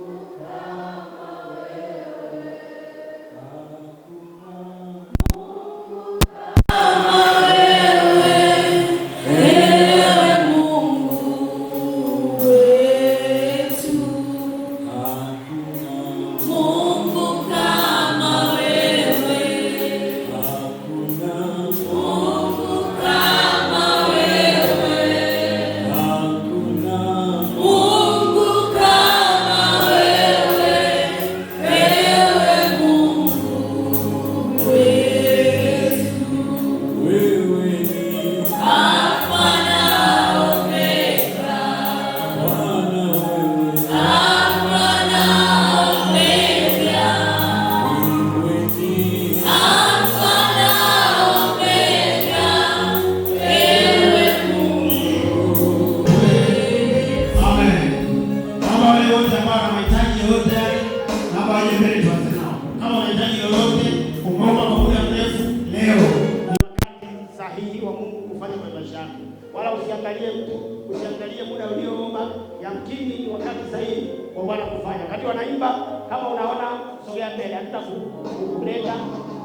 wakati wanaimba, kama unaona sogea mbele, hatutakuleta,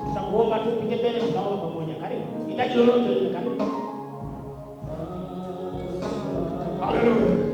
tutakuomba tu pige mbele, tutaomba pamoja. Karibu. Hitaji lolote lile, karibu. Haleluya.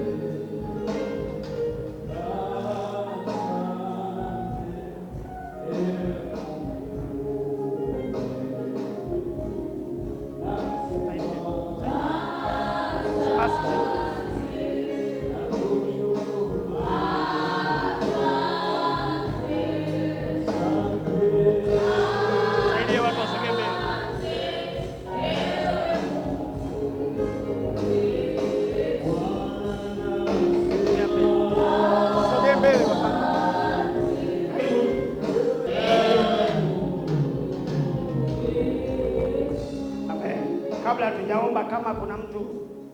Kabla tujaomba, kama kuna mtu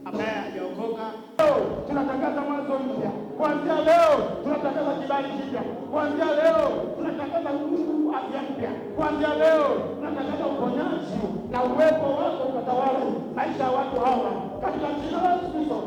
ambaye hajaokoka, tunatangaza mwanzo mpya. Kuanzia leo tunatangaza kibali kipya. Kuanzia leo tunatangaza afya mpya. Kuanzia leo tunatangaza uponyaji na uwepo wako ukatawala maisha ya watu hawa katika jina la Yesu Kristo.